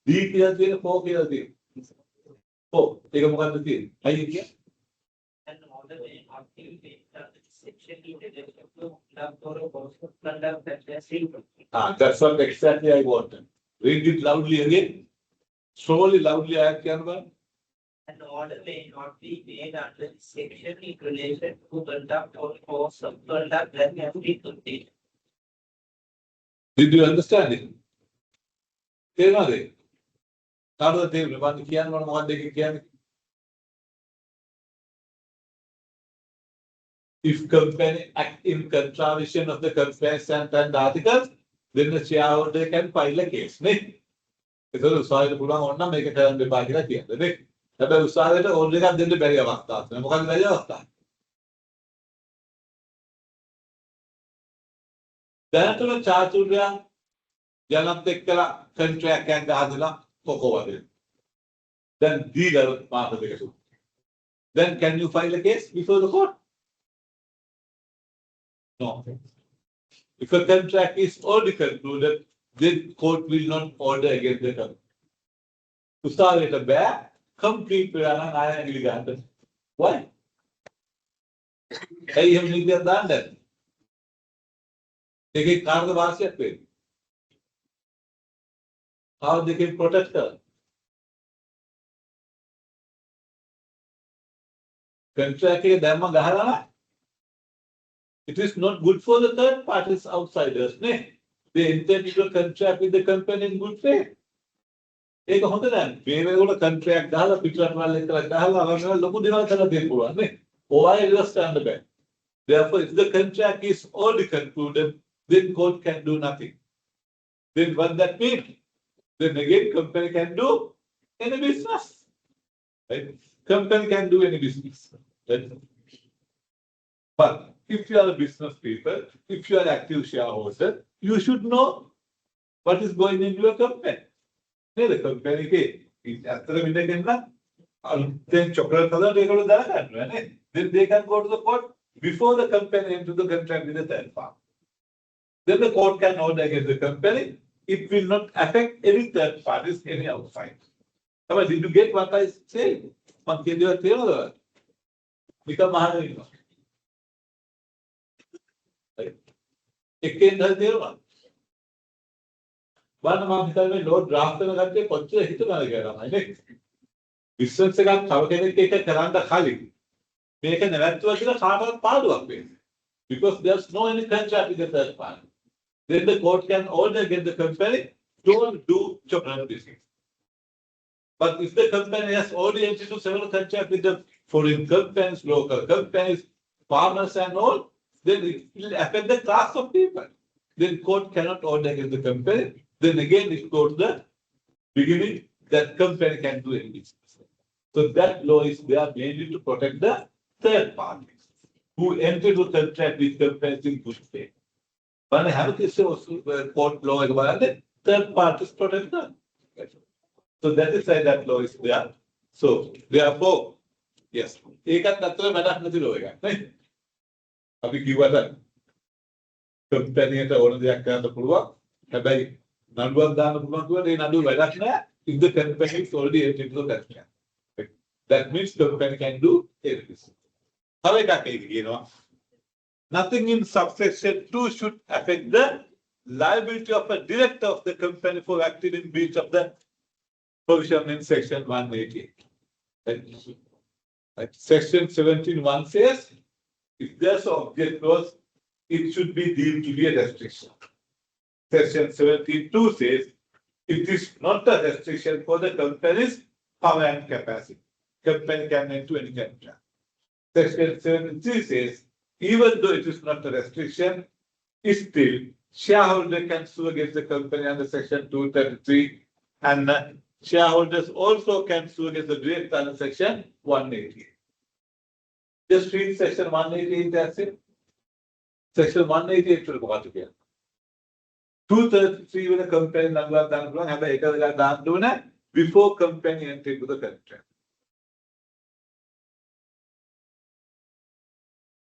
D කියලා තියෙන 4 කියලා තියෙන. 4. ඒක මොකක්ද තියෙන්නේ? අයියේ කිය. And order activity section that's what exactly I wanted. Read it loudly again. Slowly, loudly I can one. An order may not be made under this section in relation to conduct or course of conduct that has been completed. Did you understand it? තේරුණාද? කාටද තේරුනේ? මම කියන්න ඕන මොකක්ද ඒක කියන්නේ? If company act in contravention of the Companies Act and articles, then the shareholder can file a case. නේ? ඒක උසාවියට පුළුවන් ඕන නම් මේක කරන්න එපා කියලා කියන්නේ නේ? හැබැයි උසාවියට ඕන එකක් දෙන්න බැරි අවස්ථාවක් තියෙනවා. මොකක්ද බැරි අවස්ථාව? දැනටම චාතුර්ය යනත් එක්කලා contract එකක් ගහදලා කොකෝවද. Then dealer මාස දෙක සුළු. Then can you file a case before the court? No. If a contract is already concluded, then court will not order against the company. උසාවියට බෑ complete වෙලා නම් ආයෙ ඇඟිලි ගන්න. Why? ඇයි එහෙම නිදියක් දාන්නේ? ඒකේ කාර්ද වාසියක් වෙන්නේ. How they can protect her? Contract එක දැම්ම ගහලා නම් it is not good for the third parties outsiders, ne? They intend to contract with the company in good faith. ඒක හොඳ නැහැ. මේ වෙලවල contract ගහලා පිටරට වල එකලා ගහලා අවශ්‍ය ලොකු දේවල් කරලා දෙන්න පුළුවන් නේ. ඕවා understand බෑ. Therefore, if the contract is already concluded, then court can do nothing. Then what that means? Then again, company can do any business. Right? Company can do any business. Right? But if you are a business people, if you are active shareholder, you should know what is going into your company. The company after a minute, then chocolate color, they go to that. Then they can go to the court before the company into the contract with the third party. Then the court can order against the company. It will not affect any third parties, any outside. However, did you get what I said? One can do a tailor. Become a hundred. Again, the tailor. One month ago, Lord drafted a letter for the Hitler. Business එකක් තව කෙනෙක් එක කරන්න කලින් මේක නැවැත්තුවා කියලා කාටවත් පාඩුවක් වෙන්නේ. Because there's no any contract with the third party. Then the court can order against the company, don't do chocolate business. But if the company has already entered into several contracts with the foreign companies, local companies, farmers and all, then it will affect the class of people. Then court cannot order against the company. Then again it goes to the beginning that company can do any business. So that law is there mainly to protect the third parties who enter into contract with companies in good faith. But I have this court law about the third parties protect them. So that is why that law is there. So therefore, yes, ඒකත් අතර වැඩක් නැති law එකක් නේ. අපි කිව්වට company එකට ඕන දෙයක් කරන්න පුළුවන්. හැබැයි නඩුවක් දාන්න පුළුවන් කියුවා ඒ නඩුව වැඩක් නැහැ. If the company is already entered into the contract. That means the company can do everything. Nothing in subsection 2 should affect the liability of a director of the company for acting in breach of the provision in section 188. Right. Section 17(1) says, if there's an object clause, it should be deemed to be a restriction. Section 17(2) says, it is not a restriction for the company's power and capacity. Company can enter any contract. Section 73 says, even though it is not a restriction, still shareholder can sue against the company under section 233, and shareholders also can sue against the director under section 188. Just read section 188, that's it. Section 188 will go out again. 233 with the company number have a before company entering into the contract.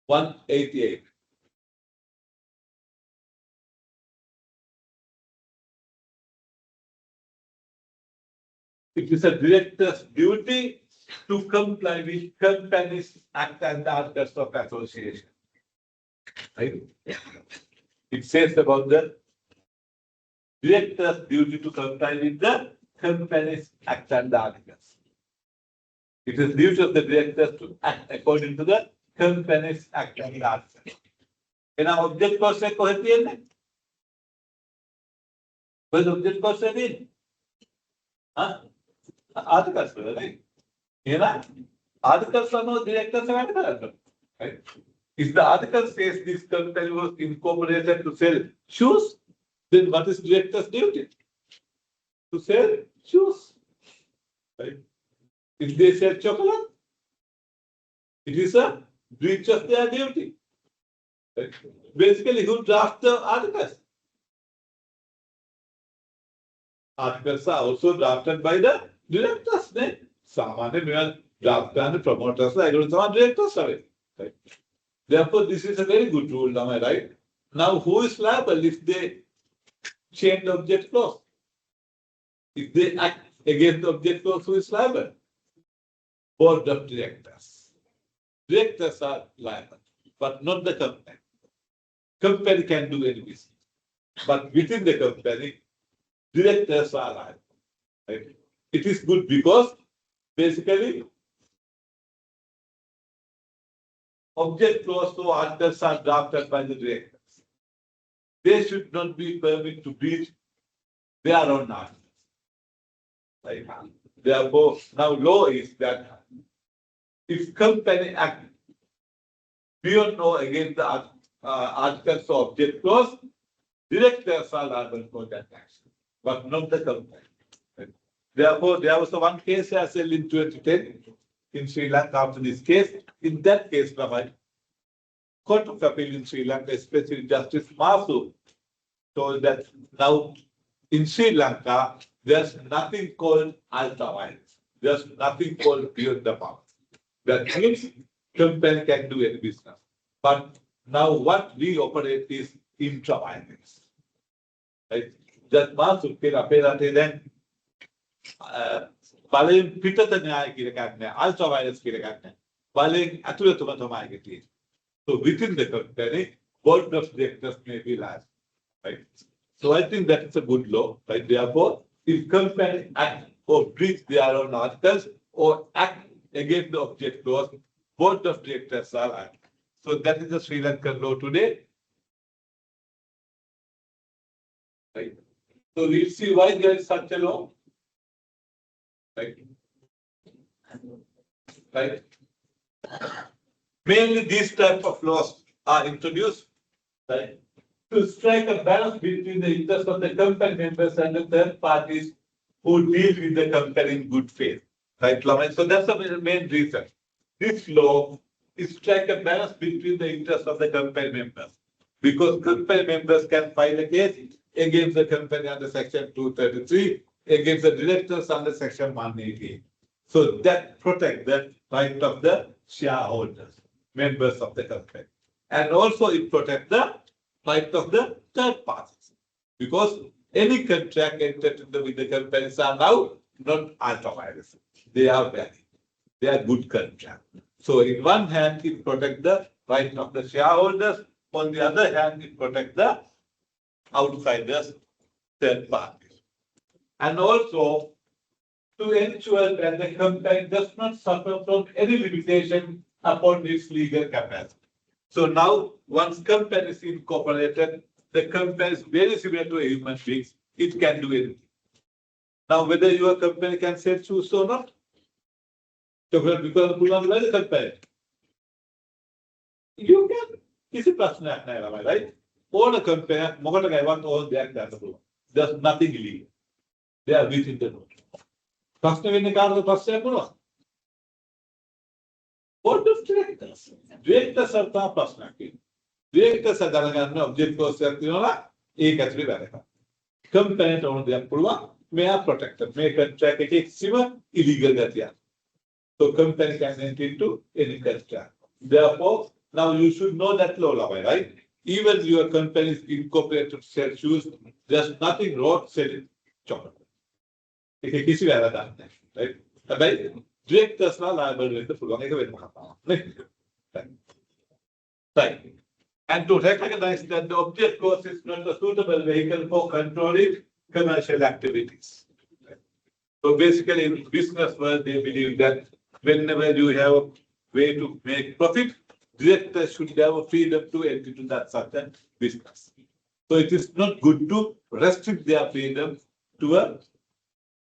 188. It is a director's duty to comply with company's act and the articles of association. Right? It says about the director's duty to comply with the company's act and the articles. It is duty of the directors to act according to the company's act and the articles. In our object course, what is object course? Articles, right? Articles are no directors. Right? If the article says this company was incorporated to sell shoes, then what is director's duty? To sell shoes. Right? If they sell chocolate, it is a breach of their duty. Right? Basically, who draft the articles? articles are also drafted by the directors. Samanya draft and promoters, I don't know directors are it. Right? Therefore, this is a very good rule, am I right? Now, who is liable if they change the object clause? If they act against the object clause, who is liable? Board of directors. Directors are liable, but not the company. Company can do any business. But within the company, directors are liable. Right? It is good because basically object clause to articles are drafted by the directors. They should not be permitted to breach their own articles. Right? Therefore, now law is that if company act beyond law against the articles of object clause, directors are liable for that action, but not the company. Right? Therefore, there was one case as well in 2010 in Sri Lanka after this case. In that case, Court of Appeal in Sri Lanka, especially Justice Masu, told that now in Sri Lanka, there's nothing called ultra-violence. There's nothing called beyond the bounds. That means company can do any business. But now what we operate is intra-violence. Right? That Masu apparently then බලයෙන් පිටත න්‍යාය කියලා ගන්න ultra violence කියලා ගන්න බලයෙන් ඇතුළතම තමයි තියෙන්නේ. So within the company, board of directors may be liable. Right? So I think that is a good law. Right? Therefore, if company act or breach their own articles or act against the object clause, board of directors are liable. So that is the Sri Lankan law today. Right? So we'll see why there is such a law. Right? Right? Mainly these type of laws are introduced, right, to strike a balance between the interests of the company members and the third parties who deal with the company in good faith. Right, Laman? So that's the main reason. This law is strike a balance between the interests of the company members. Because company members can file a case against the company under section 233, against the directors under section 188. So that protects the right of the shareholders, members of the company. And also it protects the right of the third parties. Because any contract entered with the companies are now not ultra-virus. They are valid. They are good contract. So in one hand, it protects the right of the shareholders. On the other hand, it protects the outsiders, third parties. And also to ensure that the company does not suffer from any limitation upon its legal capacity. So now, once company is incorporated, the company is very similar to a human being. It can do anything. Now, whether your company can sell shoes or not, because the company, you can. It's a personal act, right? All the company, I want all the act. There's nothing illegal. They are within the law. ප්‍රශ්න වෙන්නේ කාටද ප්‍රශ්නයක් වුණා? Board of directors. Directors are තමයි ප්‍රශ්නයක් තියෙන්නේ. Directors දැනගන්න object clause එකක් තියෙනවා ඒක ඇතුලේ වැඩ කරනවා. Company ට ඕන දෙයක් පුළුවන් මෙයා protected. මේ contract එකේ කිසිම illegal ගතියක්. So company can enter into any contract. Therefore, now you should know that law, right? Even your company is incorporated to sell shoes, there's nothing wrong selling chocolate. ඒක කිසි වැරද්දක් නැහැ. Right? හැබැයි directors ලා liable වෙන්න පුළුවන්. ඒක වෙනම කතාවක්. Right. And to recognize that the object clause is not a suitable vehicle for controlling commercial activities. Right? So basically in business world, they believe that whenever you have a way to make profit, directors should have a freedom to enter into that certain business. So it is not good to restrict their freedom to a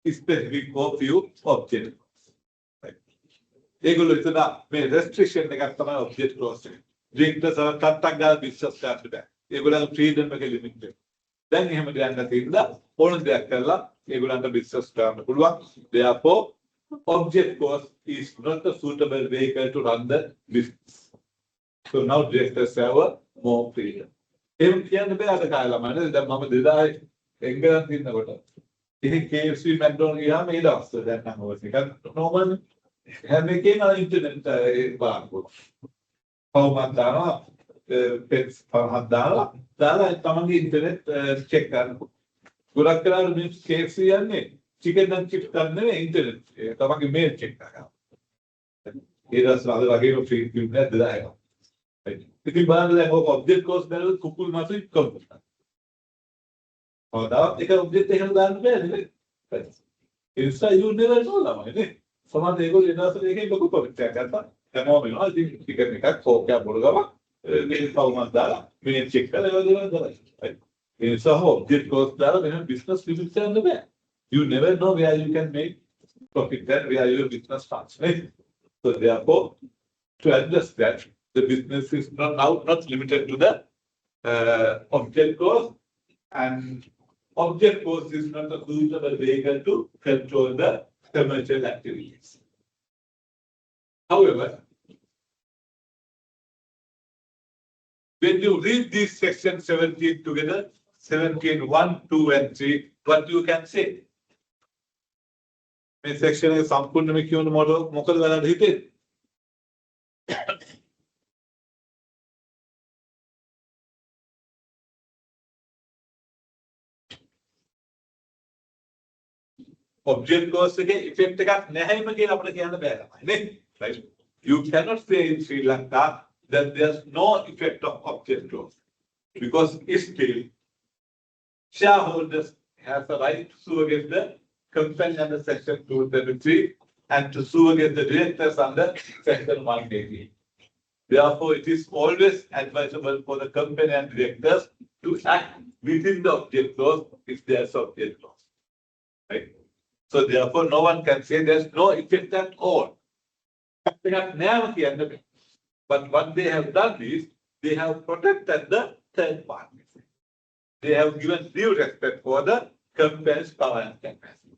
specific or few objects. Right? ඒගොල්ලෝ හිතනවා මේ restriction එකක් තමයි object clause එක. directors are තත්තක් ගාලා business කරන්න බෑ. ඒගොල්ලන්ගේ freedom එක limited. දැන් එහෙම දෙයක් නැතිනම් ඕන දෙයක් කරලා ඒගොල්ලන්ට business කරන්න පුළුවන්. Therefore, object clause is not a suitable vehicle to run the business. So now directors have more freedom. එහෙම කියන්න බෑ අද කාලේ ළමයි. දැන් මම 2000 එංගලන්තේ ඉන්නකොට ඉතින් KFC McDonald's ගියාම ඒ දවස්වල දැන් නම් ඔය එක normal හැම එකේම ඉන්ටර්නෙට් බලන්න. කවුමක් දානවා පෙට්ස් පහක් දාලා තමන්ගේ ඉන්ටර්නෙට් චෙක් කරනවා. ගොඩක් කරලා මේ KFC යන්නේ chicken and chips ගන්න නෙවෙයි ඉන්ටර්නෙට්. තමන්ගේ මේල් චෙක් කරනවා. ඒ දවස්වල අද වගේම ෆ්‍රී ෆිල්ම් නැද්ද දායක. ඉතින් බලන්න දැන් ඔක ඔබ්ජෙක්ට් කෝස් බැලුවොත් කුකුල් මාසු ඉක්කොත්. කවදාවත් එක ඔබ්ජෙක්ට් එකක් දාන්න බෑ නේද? ඒ නිසා you never know ළමයි නේ. සමහර ඒගොල්ලෝ එනවාසල එකේ ලොකු ප්‍රොජෙක්ට් එකක් ගත්තා. හැමෝම වෙනවා. ඉතින් ටිකට් එකක් කෝක් එකක් බොර ගම මේ පවුමක් දාලා මේ චෙක් කරලා ඒවා දෙනවා දාලා. ඒ නිසා ඔබ්ජෙක්ට් කෝස් දාලා වෙන බිස්නස් ලිමිට් කරන්න බෑ. You never know where you can make profit and where your business starts. Right? So therefore, to address that, the business is not limited to the object cost, and object cost is not a suitable vehicle to control the commercial activities. However, when you read this section 17 together, 17, 1, 2, and 3, what you can say? මේ section එක සම්පූර්ණයෙන්ම කියවන මොකද බලන්න හිතේ? object cost එකේ effect එකක් නැහැම කියලා අපිට කියන්න බෑ ළමයි නේ. Right? You cannot say in Sri Lanka that there's no effect of object cost because still shareholders have the right to sue against the company under section 233 and to sue against the directors under section 180. Therefore, it is always advisable for the company and directors to act within the object clause if there's object clause. Right? So therefore, no one can say there's no effect at all. They have never here. But what they have done is they have protected the third party. They have given due respect for the company's power and capacity.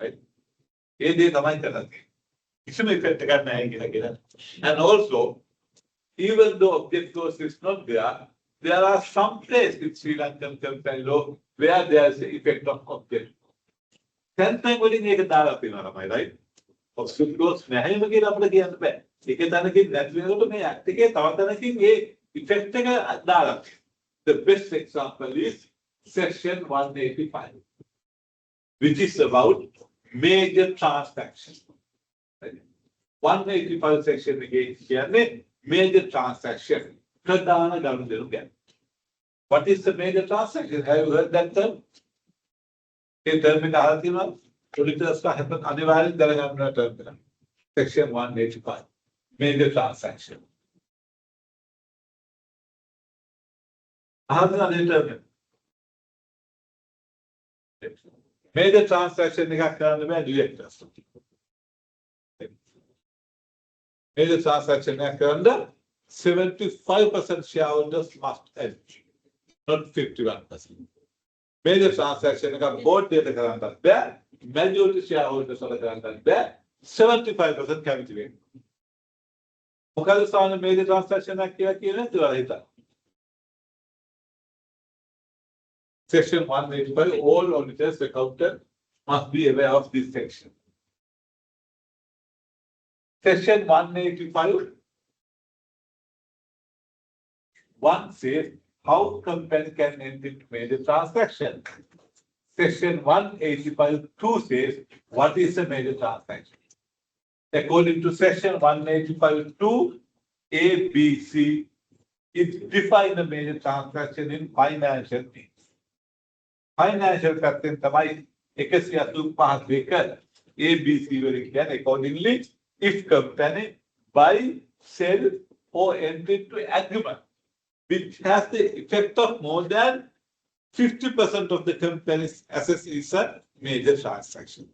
Right? And also, even though object clause is not there, there are some places in Sri Lankan company law where there is the effect of object. Sometimes we need to right? Object clause නැහැම කියලා අපිට කියන්න බෑ. එක තැනකින් නැති වෙනකොට මේ act එකේ තව තැනකින් ඒ ඉෆෙක්ට් එක දාලා. The best example is section 185, which is about major transaction. 185 section එකේ කියන්නේ major transaction. ප්‍රධාන ගනුදෙනු ගැන. What is the major transaction? Have you heard that term? A term එක අහලා තියෙනවා? Auditors have අනිවාර්යෙන් දැනගන්න term එක. Section 185, major transaction. අහලා තියෙනවා term එක. Major transaction එකක් කරන්න බෑ directors. Major transaction එකක් කරන්න 75% shareholders must edge, not 51%. Major transaction එකක් board දෙයට කරන්නත් බෑ, majority shareholders වල කරන්නත් බෑ, 75% කැමති වෙන්න. මොකද සාමාන්‍ය major transaction එකක් කියලා කියන්නේ ඒවල හිතන්න. Section 185, all auditors, accountants must be aware of this section. Section 185, 1 says how company can enter into major transaction. Section 185, 2 says what is a major transaction. According to section 185, 2, A, B, C, it defines a major transaction in financial terms. Financial පැත්තෙන් තමයි 185 දෙක ABC වලින් කියන්නේ accordingly if company buy, sell or enter into agreement which has the effect of more than 50% of the company's assets is a major transaction.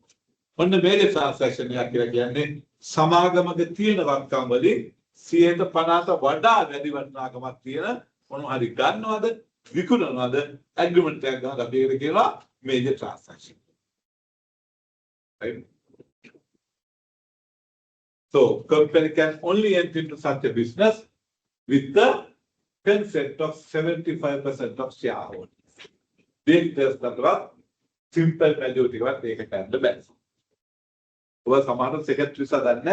On the major transaction එකක් කියලා කියන්නේ සමාගමක තියෙන වත්කම් වලින් 50% වඩා වැඩි වටිනාකමක් තියෙන මොනවා හරි ගන්නවද විකුණනවද agreement එකක් ගන්න අපි ඒකට කියනවා major transaction. Right? So company can only enter into such a business with the consent of 75% of shareholders. Directors simple majority එකවත් ඒක කරන්න බෑ. ඔය සමහර secretaries හදන්න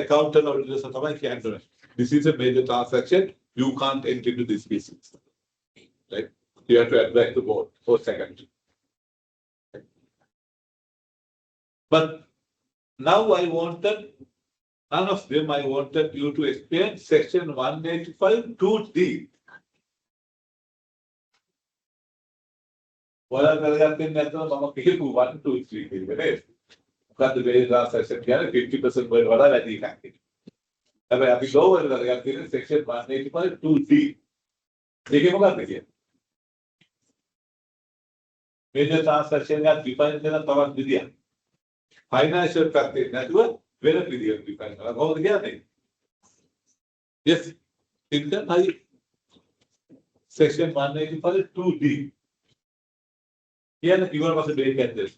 accountant auditors තමයි කියන්නේ. This is a major transaction. You can't enter into this business. Right? You have to advise the board for secretary. But now I wanted, none of them, I wanted you to explain section 185 2D. ඔයාලා කරගත්තේ නැත්නම් මම කියපු 1 2 3 කියලා. මොකද්ද මේ transaction කියන්නේ 50% වලට වඩා වැඩි එකක්. හැබැයි අපි lower කරගත්තේ section 185 2D. ඒකේ මොකක්ද කියන්නේ? Major transaction එක define කරන තවත් විදියක්. Financial පැත්තේ නැතුව වෙන විදියක් define කරලා කොහොමද කියන්නේ? Yes. ඉතින් හරි. Section 185 2D. කියන්නේ ඉවර පස්සේ break එකක් දෙන්න.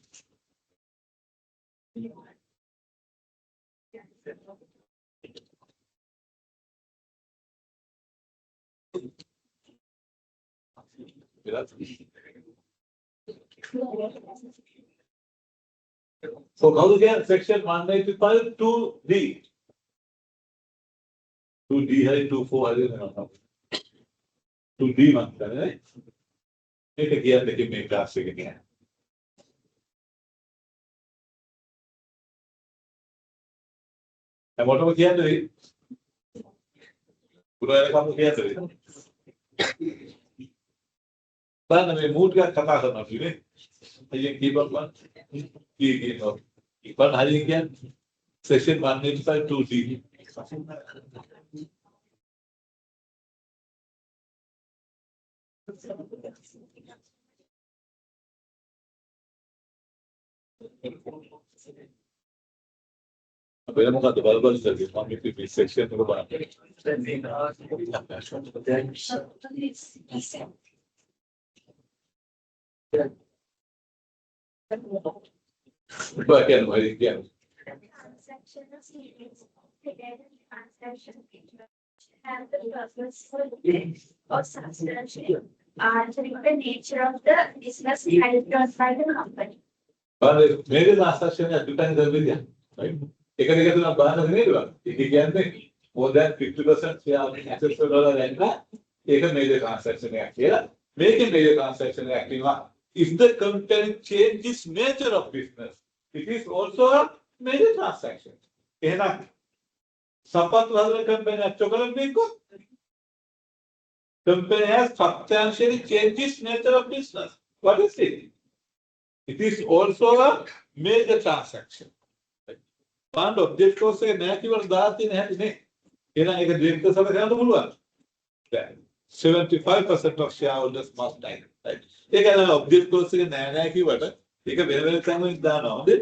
So now again section 185 2D. 2D है 24 है ना. 2D मतलब है. ඒක කියන්නේ මේ ක්ලාස් එකේ කියන්නේ. මොකටද කියන්නේ? පුරායකම කියන්නේ. බලන්න මේ මූඩ් එකක් කතා කරනවා කියන්නේ. අයියෙන් කීපක් වන්. කීනවා. ඉක්වල් හරිය කියන්නේ section 185 2D. Pero මොකද බලබල ඉස්සරගේ මම මේ section එක බලන්න. Bagian bagian. And the purpose or substantial are the nature of the business carried out by the company. मेरे transaction है डिपेंड कर दिया. एक एक तो ना बाहर नहीं हुआ. एक කියන්නේ more than 50% share access dollar Lanka एक major transaction है කියලා. මේකේ major transaction එකක් තියෙනවා. If the company changes nature of business, it is also a major transaction. එහෙනම් සපත් වල company chocolate මේක company has substantially changed its nature of business. What is it? It is also a major transaction. One object course එක නෑ කියලා දාතිනේ හැටිනේ. එහෙනම් ඒක director සභාව කරන්න පුළුවන්. 75% of shareholders must die. Right? ඒක නෑ object course එක නෑ කිව්වට ඒක වෙන වෙන තැන් වලින් දානවා. හොඳේ.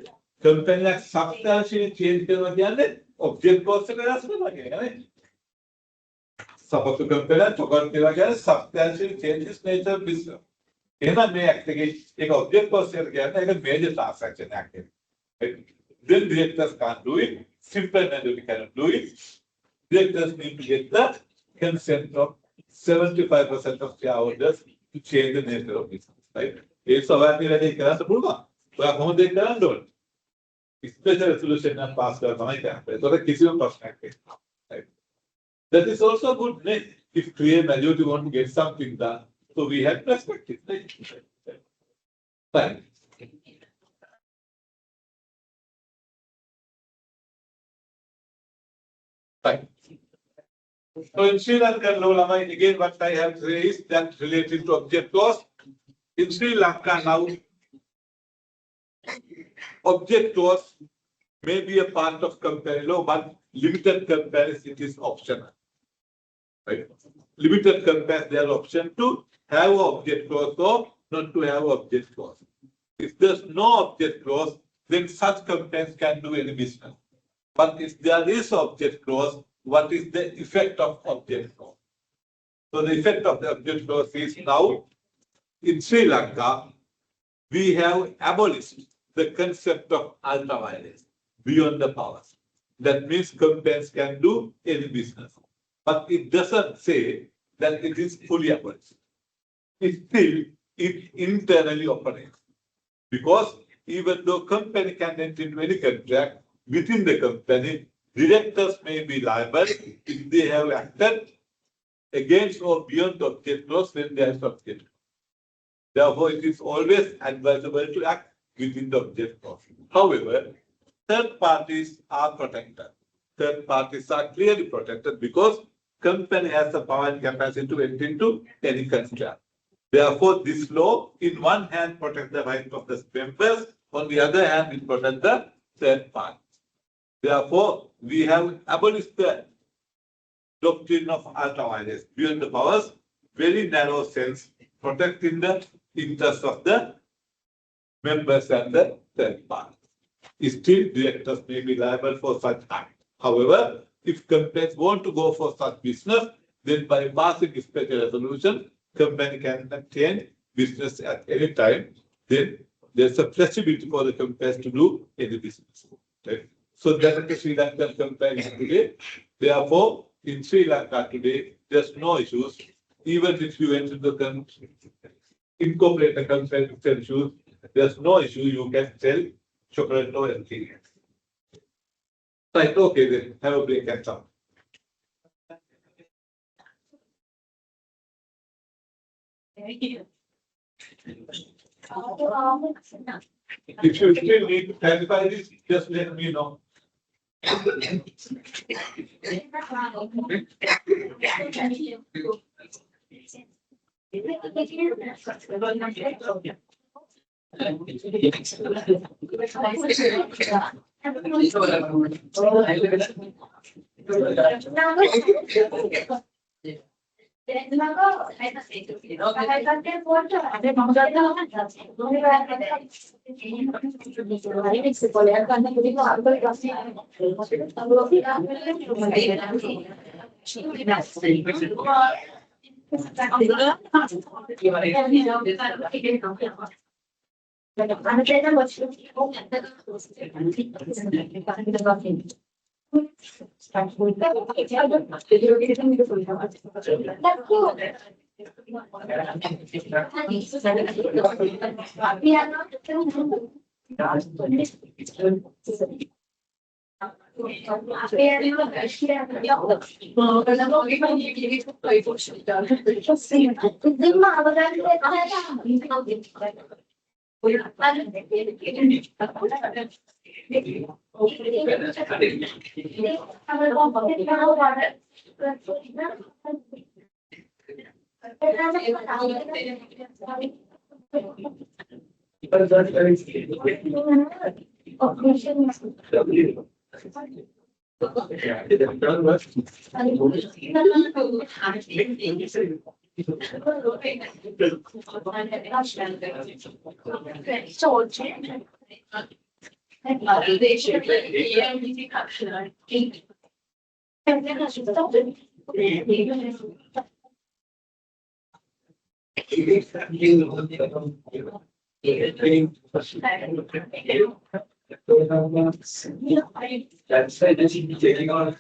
company එක substantially change කරනවා කියන්නේ object course එක වෙනස් කරනවා කියන එක නේ. Suppose company chocolate කියලා කියන්නේ substantially changes nature of business. එහෙනම් මේ act එකේ ඒක object course එක කියන්නේ ඒක major transaction act එක. Then directors can't do it. Simple majority cannot do it. Directors need to get the consent of 75% of shareholders to change the nature of business. Right? It's a very very important problem. So, how they can do it? Special resolution and pass the money. So, the kissing person. Right? That is also good. If clear majority want to get something done, so we have to respect it. Right? Right. So in Sri Lanka law, again, what I have raised that related to object clause. In Sri Lanka now, object clause may be a part of company law, but limited companies it is optional. Right? Limited companies they are option to have object clause or not to have object clause. If there's no object clause, then such companies can do any business. But if there is object clause, what is the effect of object clause? So the effect of the object clause is now in Sri Lanka, we have abolished the concept of ultra-violence beyond the powers. That means companies can do any business. But it doesn't say that it is fully abolished. It still, it internally operates. Because even though company can enter into any contract within the company, directors may be liable if they have acted against or beyond the object clause when they are subject. Therefore, it is always advisable to act within the object clause. However, third parties are protected. Third parties are clearly protected because company has the power and capacity to enter into any contract. Therefore, this law, in one hand, protects the right of the members, on the other hand, it protects the third party. Therefore, we have abolished the doctrine of ultraviolence beyond the powers, very narrow sense, protecting the interests of the members and the third party. Still, directors may be liable for such act. However, if companies want to go for such business, then by passing a special resolution, company can maintain business at any time. Then there's a flexibility for the companies to do any business. Right? So that is the Sri Lankan company today. Therefore, in Sri Lanka today, there's no issues. Even if you enter the country, incorporate the company to sell shoes, there's no issue. You can sell chocolate or anything else. Right, okay then, have a break and come. If you still need to clarify this, just let me know. That's why they should be taking on.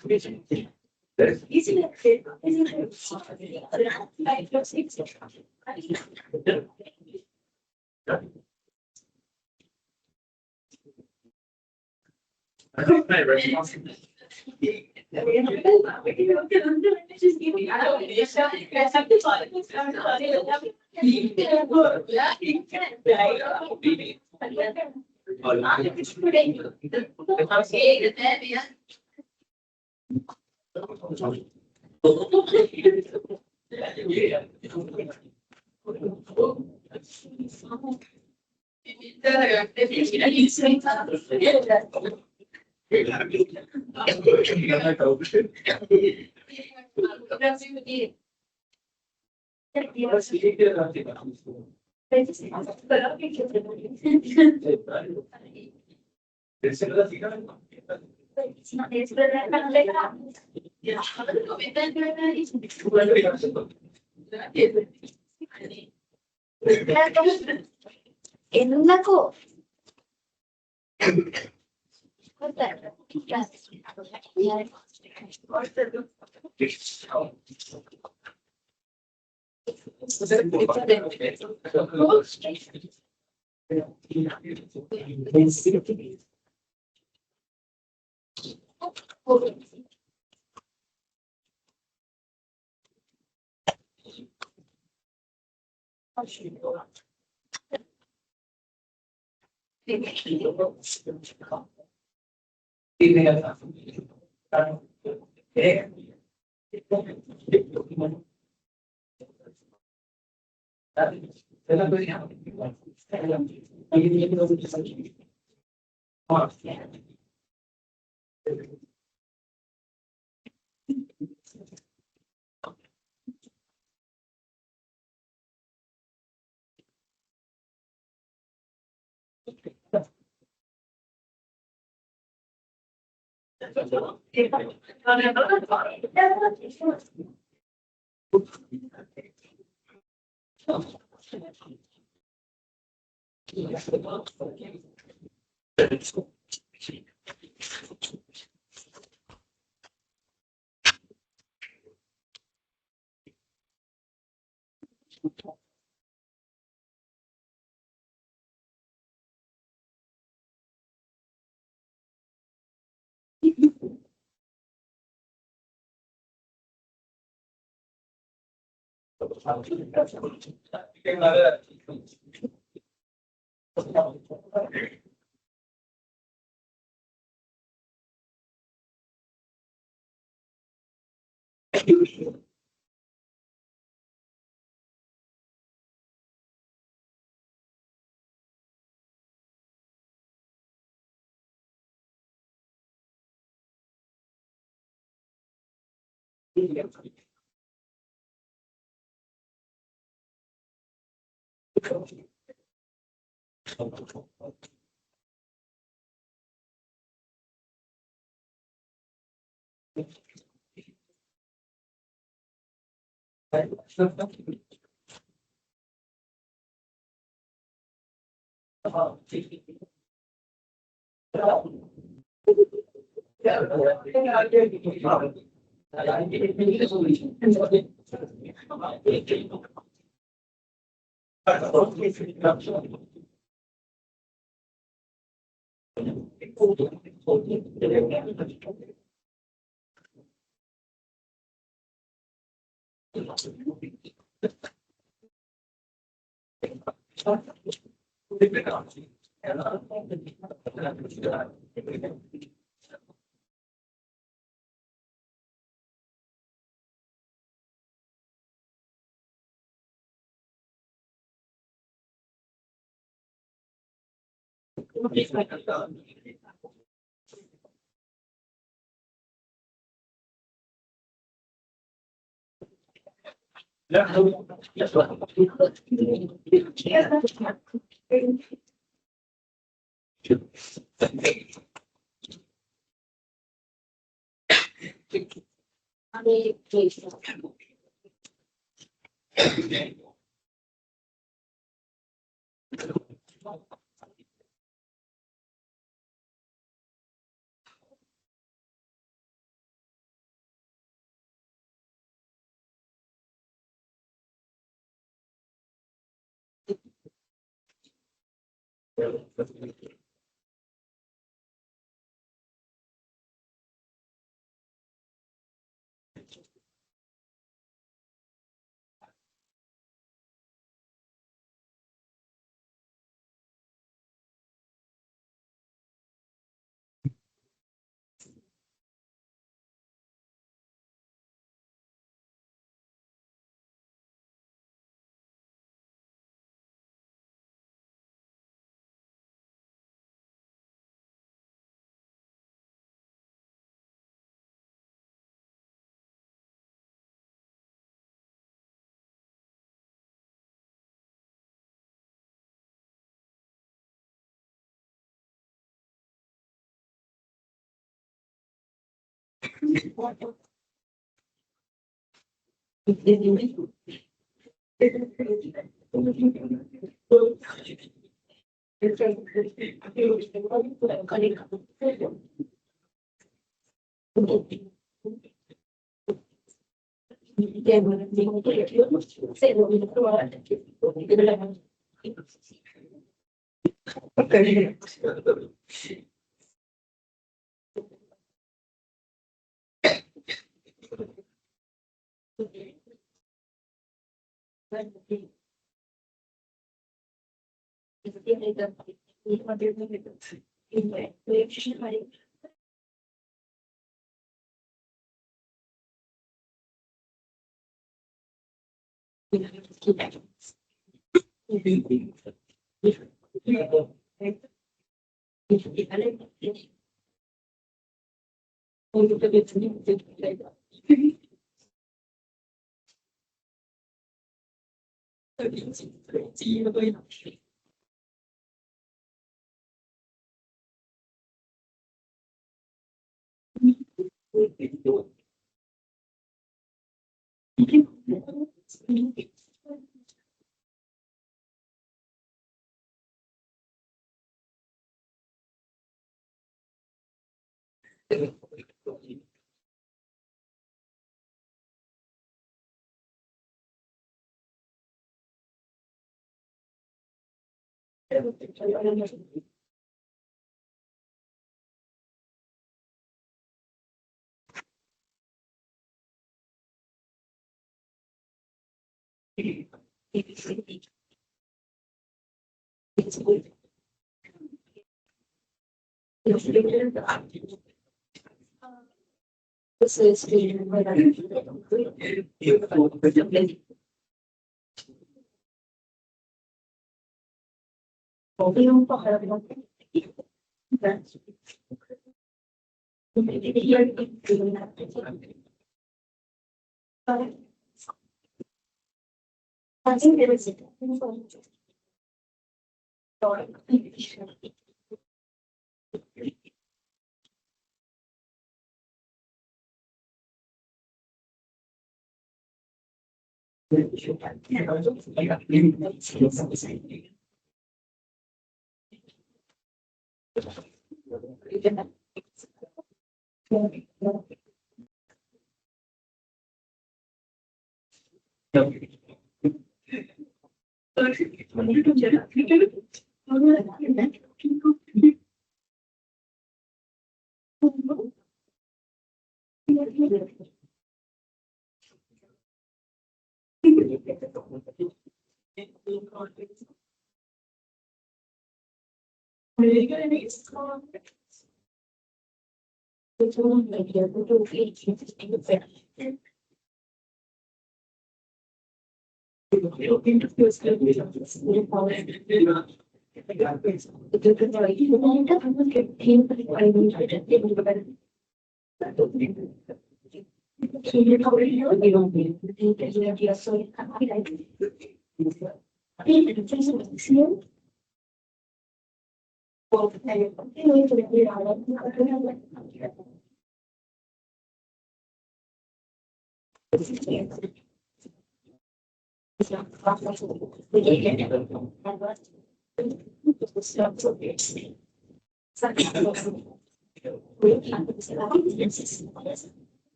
I think there is.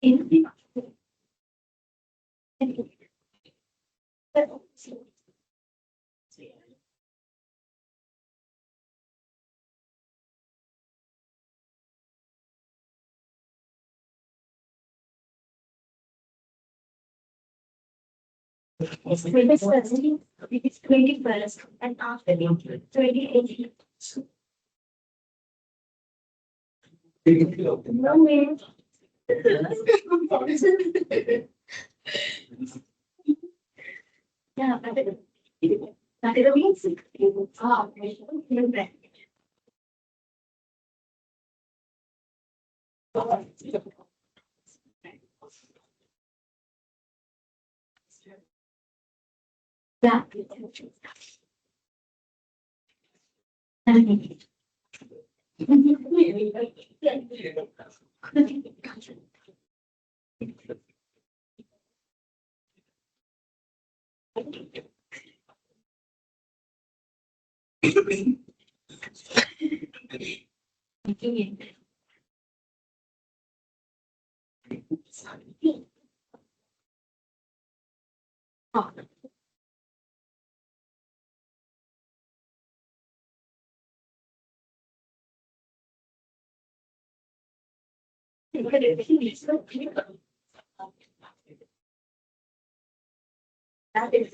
It's 21st and after 2018. No way. Yeah, that is a means. Yeah. That is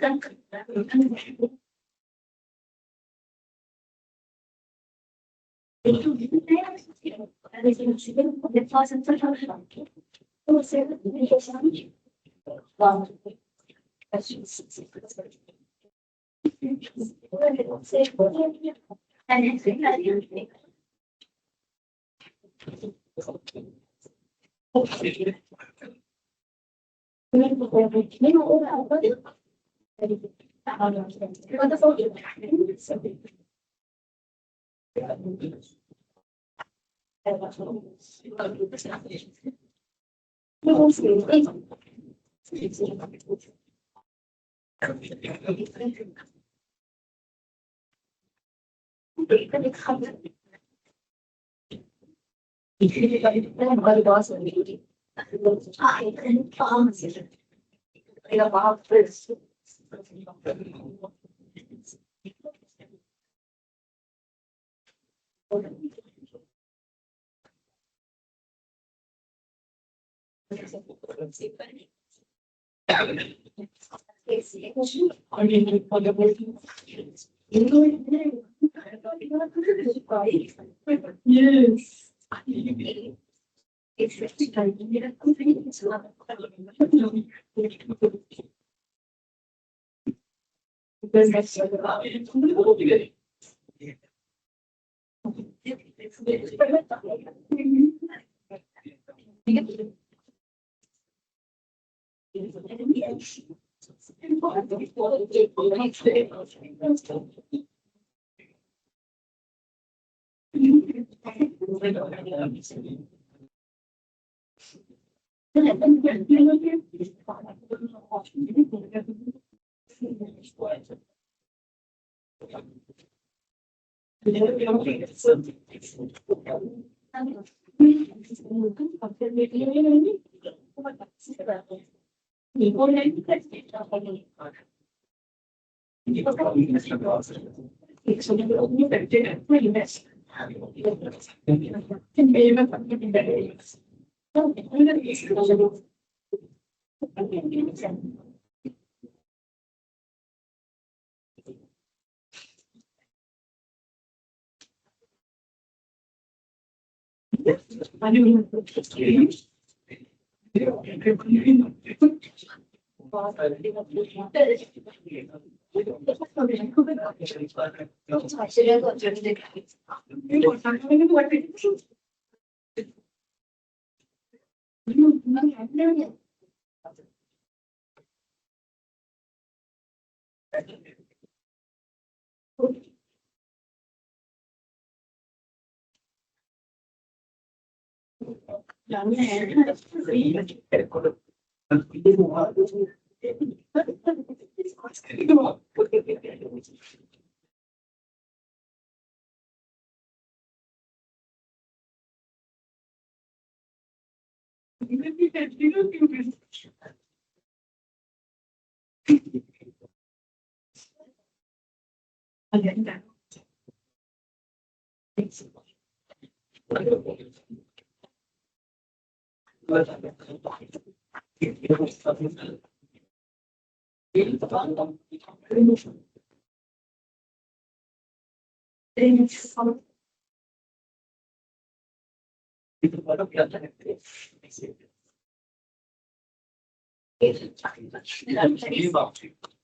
Yes.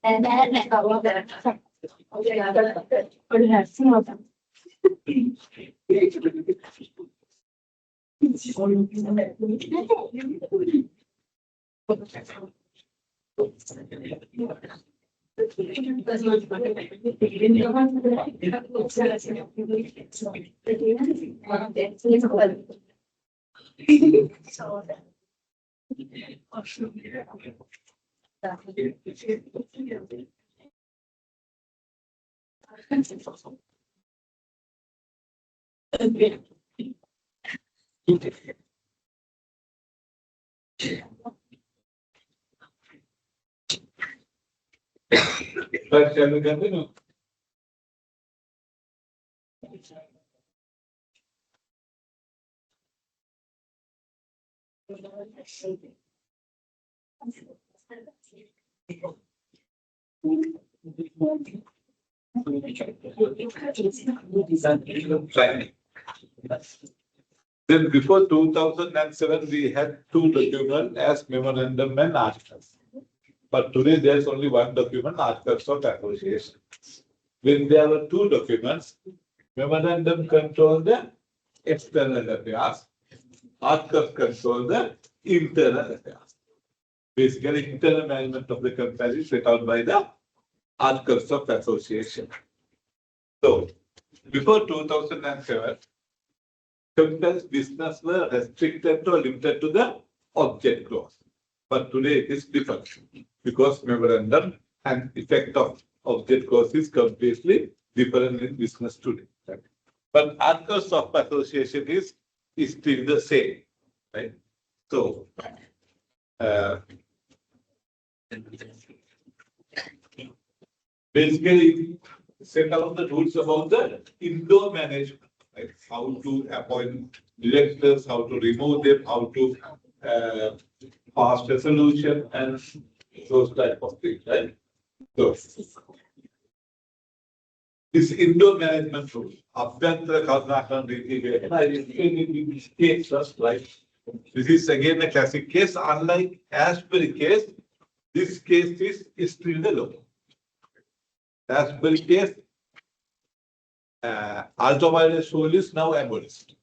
And then I got that. Okay, I got that. But it has some of them. But shall we continue? Right. Then before 2007, we had two documents as memorandum and articles. But today there's only one document, articles of association. When there were two documents, memorandum control the external affairs, articles control the internal affairs. Basically, internal management of the company is set out by the articles of association. So, before 2007, company's business were restricted or limited to the object clause. But today it is different because memorandum and effect of object clause is completely different in business today. Right? But articles of association is still the same, right? So, basically, set out the rules about the indoor management, right? How to appoint directors, how to remove them, how to pass resolution, and those type of things, right? So, this indoor management rule, Abhyantara Karnataka Riti, I in this case, just right? This is again a classic case, unlike Ashbury case, this case is still the law. Ashbury case, ultraviolet rule is now abolished.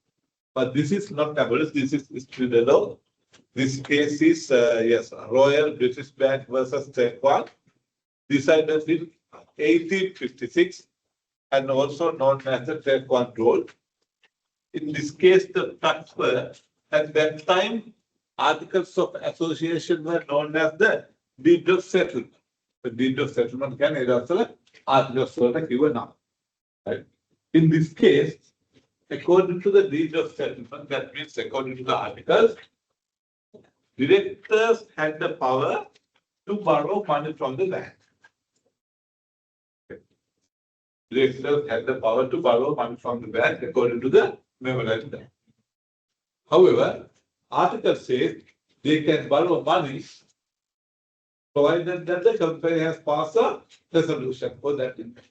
But this is not abolished, this is still the law. This case is, yes, Royal British Bank versus Taiwan, decided in 1856 and also known as the Taiwan rule. In this case, the facts were, at that time, articles of association were known as the deed of settlement. The deed of settlement can also articles of given now. Right? In this case, according to the deed of settlement, that means according to the articles, directors had the power to borrow money from the bank. Directors had the power to borrow money from the bank according to the memorandum. However, article says they can borrow money provided that the company has passed a resolution for that investment.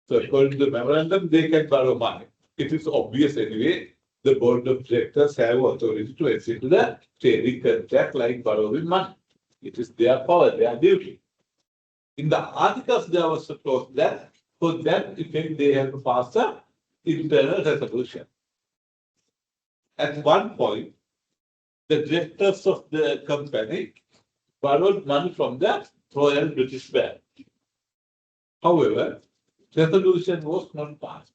So according to the memorandum, they can borrow money. It is obvious anyway, the board of directors have authority to execute the trading contract like borrowing money. It is their power, their duty. In the articles, there was a clause that for that effect they have to pass a internal resolution. At one point, the directors of the company borrowed money from the Royal British Bank. However, resolution was not passed.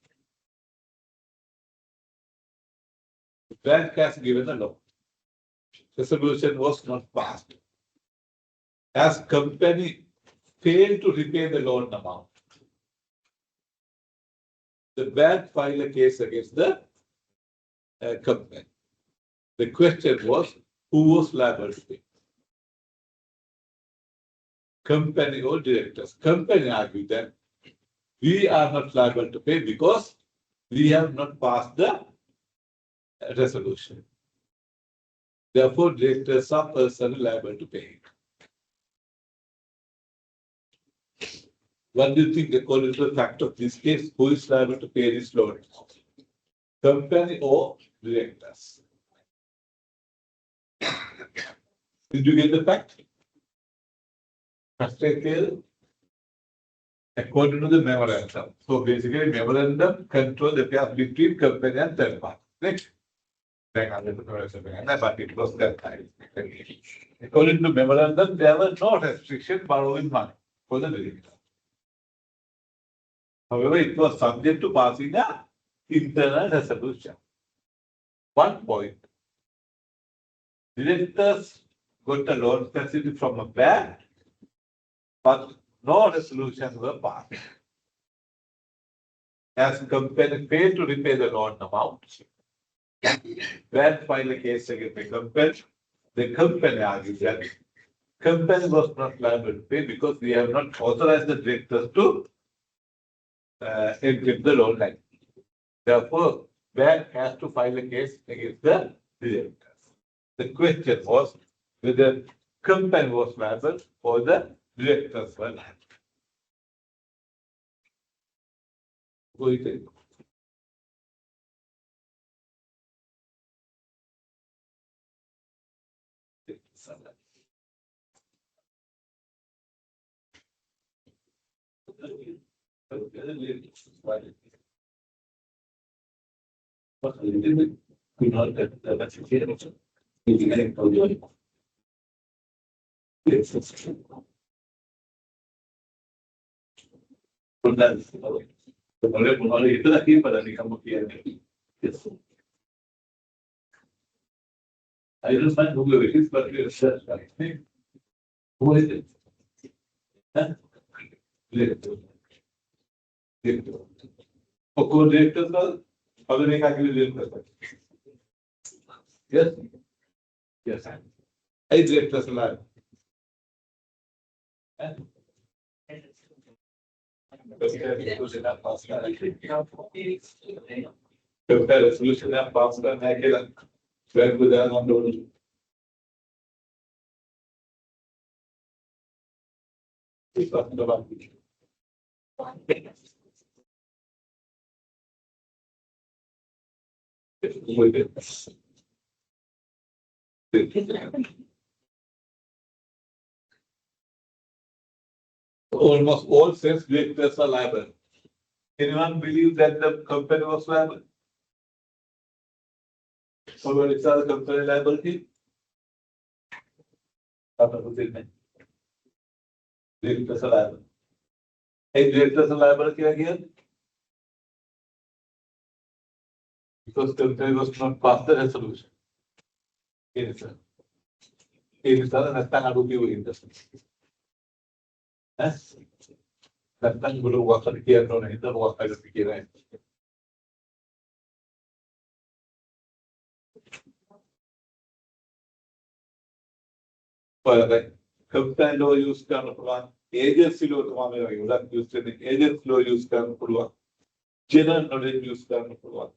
The bank has given a loan. Resolution was not passed. As company failed to repay the loan amount, the bank filed a case against the company. The question was, who was liable to pay? Company or directors? Company argued that we are not liable to pay because we have not passed the resolution. Therefore, directors are personally liable to pay. What do you think, according to the fact of this case, who is liable to pay this loan? Company or directors? Did you get the fact? Frustrated? According to the memorandum. So basically, memorandum control the affairs between company and third party. Right? But it was that time. According to memorandum, there was no restriction borrowing money for the director. However, it was subject to passing an internal resolution. One point, directors got a loan facility from a bank, but no resolutions were passed. As company failed to repay the loan amount, bank filed a case against the company argued that company was not liable to pay because we have not authorized the directors to encrypt the loan line. Therefore, bank has to file a case against the directors. The question was whether company was liable or the directors were liable. Go ahead. Itu lagi pada di kamu kian. Yes. I don't mind who it is, but it's who is it? Huh? Director. For co-directors, how do they calculate directors? Yes. Yes. I directors alive. Resolution है पास करना है कि स्वयं गुजारा हम लोग इस बात का बात almost all sales directors are liable. Anyone believe that the company was liable? So when it's a company liability? Directors are liable. Hey, directors are liable again? Because company was not passed the resolution. Yes, sir. Yes, sir. That's not how we industry. Yes. That's not good work for the care. No, it's not work for the care. But company law use kind of one, agency law to one, that used to the agency law use kind of one, general knowledge use kind of one.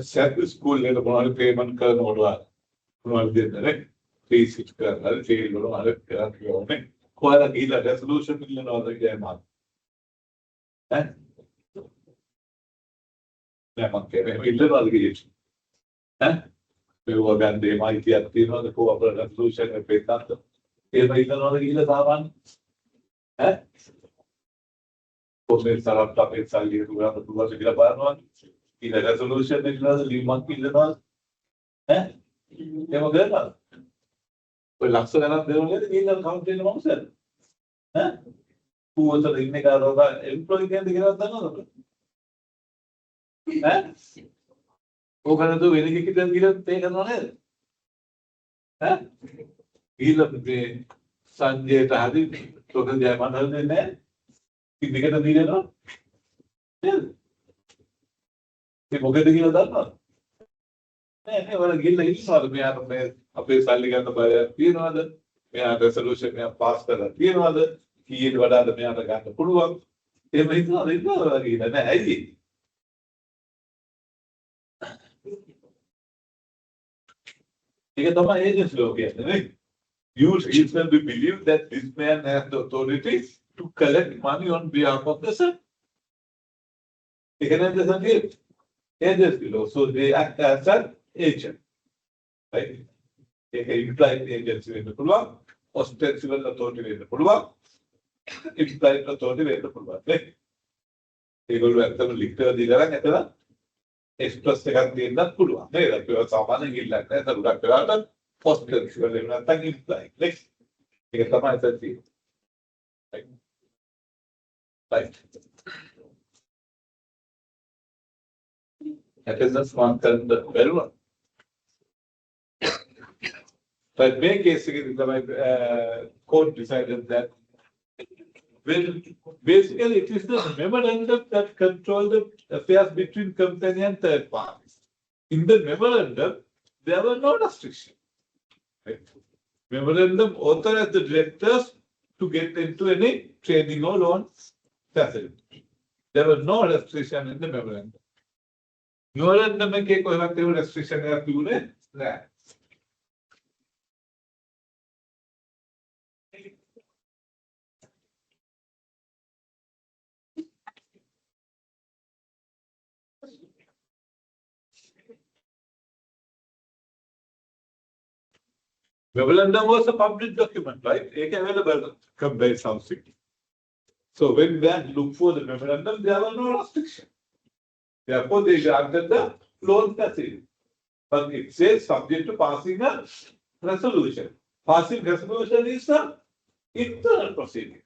Set school in the payment curve or one did the 3-6 curve, say, you know, quite a deal, a resolution in another game. And we were going to might get the co resolution and pay that. If I don't know the deal, one. Eh? Post up topics, I'll get to have to watch a one. In a resolution, it was leave monkey in the north. Eh? They were good. Well, Laxana, they were getting in count in the eh? Who was the employee can get out the eh? Who can do any kick and get take on it? Eh? He'll සංජයට හරි තොට ජයමන් හරි දෙන්නේ නැහැ. ඉතින් දෙකට දීලා නේද? ඒ මොකද කියලා දන්නවද? නෑ ඔයාලා ගිහිල්ලා ඉන්නවද මෙයාට මේ අපේ සල්ලි ගන්න බයක් තියනවද? මෙයා රෙසලූෂන් එක පාස් කරලා තියනවද? කීයට වඩාද මෙයාට ගන්න පුළුවන්? එහෙම ඉන්නවද ඔයාලා ගිහිල්ලා නෑ ඇයි? ඒක තමයි ඒජන්සි ලෝකයේ නේ. You reasonably believe that this man has the authority to collect money on behalf of the son. He can understand it. Agency law. So they act as an agent. Right? ඒක implied agency වෙන්න පුළුවන්. Ostensible authority වෙන්න පුළුවන්. Implied authority වෙන්න පුළුවන්. නේ? ඒගොල්ලෝ ඇත්තම ලිඛිතව දීලා නම් එතන express එකක් දෙන්නත් පුළුවන්. නේද? ඒක සාමාන්‍යයෙන් ඉල්ලන්නේ නැහැ. ඒක උඩක් කරාට ostensible වෙන්න නැත්නම් implied. නේ? ඒක තමයි සත්‍යය. Right? Right. Attendance mark කරන්න බැරුණා. But main case the court decided that well, basically it is the memorandum that control the affairs between company and third parties. In the memorandum, there were no restrictions. Right? Memorandum authorized the directors to get into any trading or loan facility. There was no restriction in the memorandum. Memorandum में कोई वक्त restriction है क्यों नहीं? Memorandum was a public document, right? It's available compared housing. So when banks look for the memorandum, there were no restrictions. Therefore, they granted the loan facility. But it says subject to passing a resolution. Passing resolution is an internal procedure.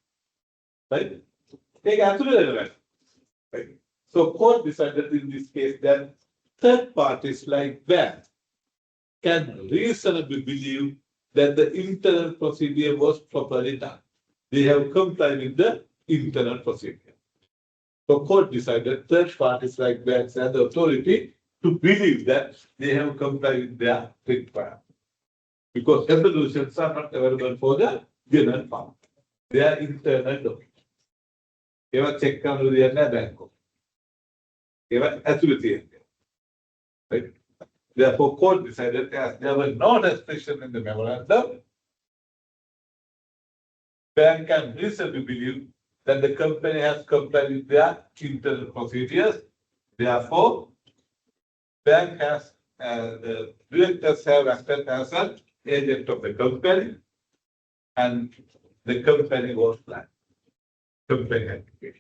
Right? Take actually relevant. Right? So court decided in this case that third parties like banks can reasonably believe that the internal procedure was properly done. They have complied with the internal procedure. So court decided third parties like banks have the authority to believe that they have complied with their requirement. Because resolutions are not available for the general public. They are internal documents. They were checked on the bank. They were actually right. Therefore, court decided as there were no restriction in the memorandum, bank can reasonably believe that the company has complied with their internal procedures. Therefore, bank has the directors have acted as an agent of the company, and the company was planned. Company had to be.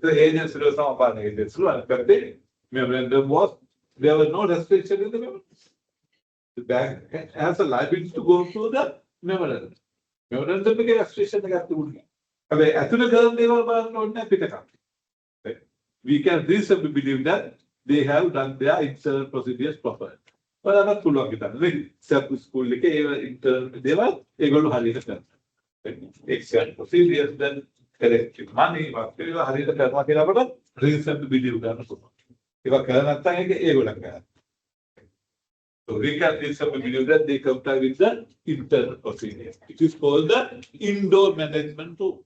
The agency was not one agency, but the memorandum was. There were no restrictions in the memorandum. The bank has a liability to go through the memorandum. Memorandum में restriction लगा तो उन्हें. अब ऐसे गलत level पर उन्होंने पिटा काम. We can reasonably believe that they have done their internal procedures properly. पर अगर तुलना की तरह नहीं सब स्कूल लेके internal देवा एक लोग हाली तक करते. External procedures then collecting money बात करें हाली तक करना क्या पड़ा reasonably believe करना पड़ा. इवा करना था कि एक लोग का. So we can reasonably believe that they comply with the internal procedure. It is called the indoor management rule.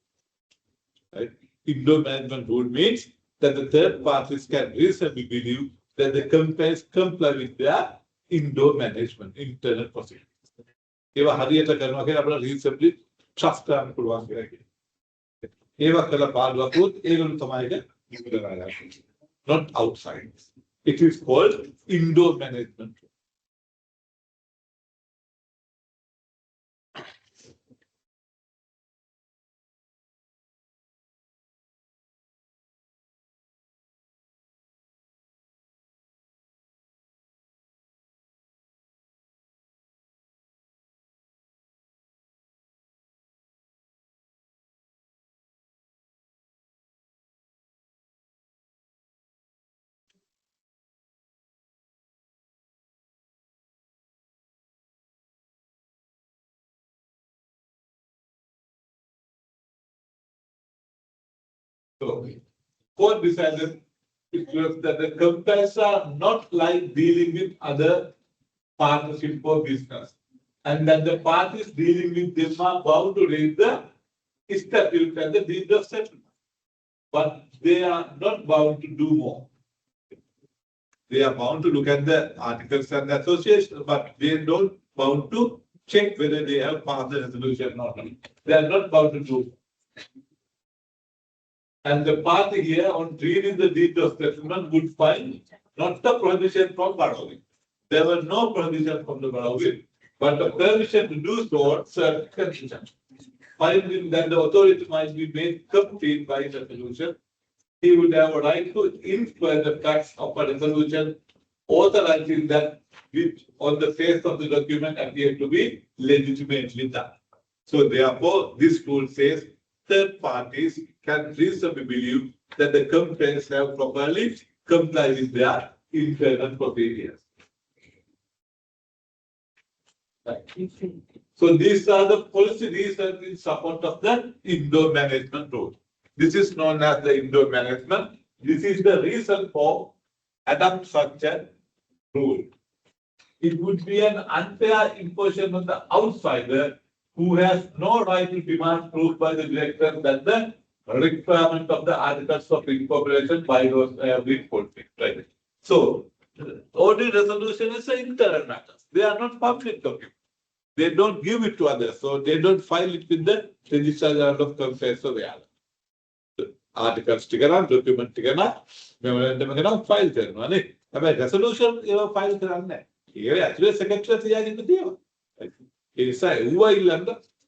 Right? Indoor management rule means that the third parties can reasonably believe that the companies comply with their indoor management, internal procedure. Eva hariyata karනවා කියලා අපිට reasonably trust කරන්න පුළුවන් කියලා. ඒවා කළා පාඩුවකුත් ඒගොල්ලෝ තමයි ඒක ඉවරලා. Not outside. It is called indoor management. So, court decided it was that the companies are not like dealing with other partnership for business. And that the parties dealing with them are bound to read the statute and the deed of settlement. But they are not bound to do more. They are bound to look at the articles and the association, but they don't bound to check whether they have passed the resolution or not. They are not bound to do. And the party here on reading the deed of settlement would find not the prohibition from borrowing. There were no prohibition from the borrowing, but the permission to do so on certain conditions. Finding that the authority might be made complete by resolution, he would have a right to infer the facts of a resolution authorizing that which on the face of the document appear to be legitimately done. So therefore, this rule says third parties can reasonably believe that the companies have properly complied with their internal procedures. So these are the policy reasons in support of the indoor management rule. This is known as the indoor management. This is the reason for adopt such a rule. It would be an unfair imposition on the outsider who has no right to demand proof by the director that the requirement of the articles of incorporation bylaws have been fulfilled. Right? So, ordinary resolution is an internal matter. They are not public documents. They don't give it to others, so they don't file it with the Registrar General of Commerce or the articles together, document together, memorandum together, file together. About resolution, you know, file together. Here, actually, secretary is in the deal. It is a Uva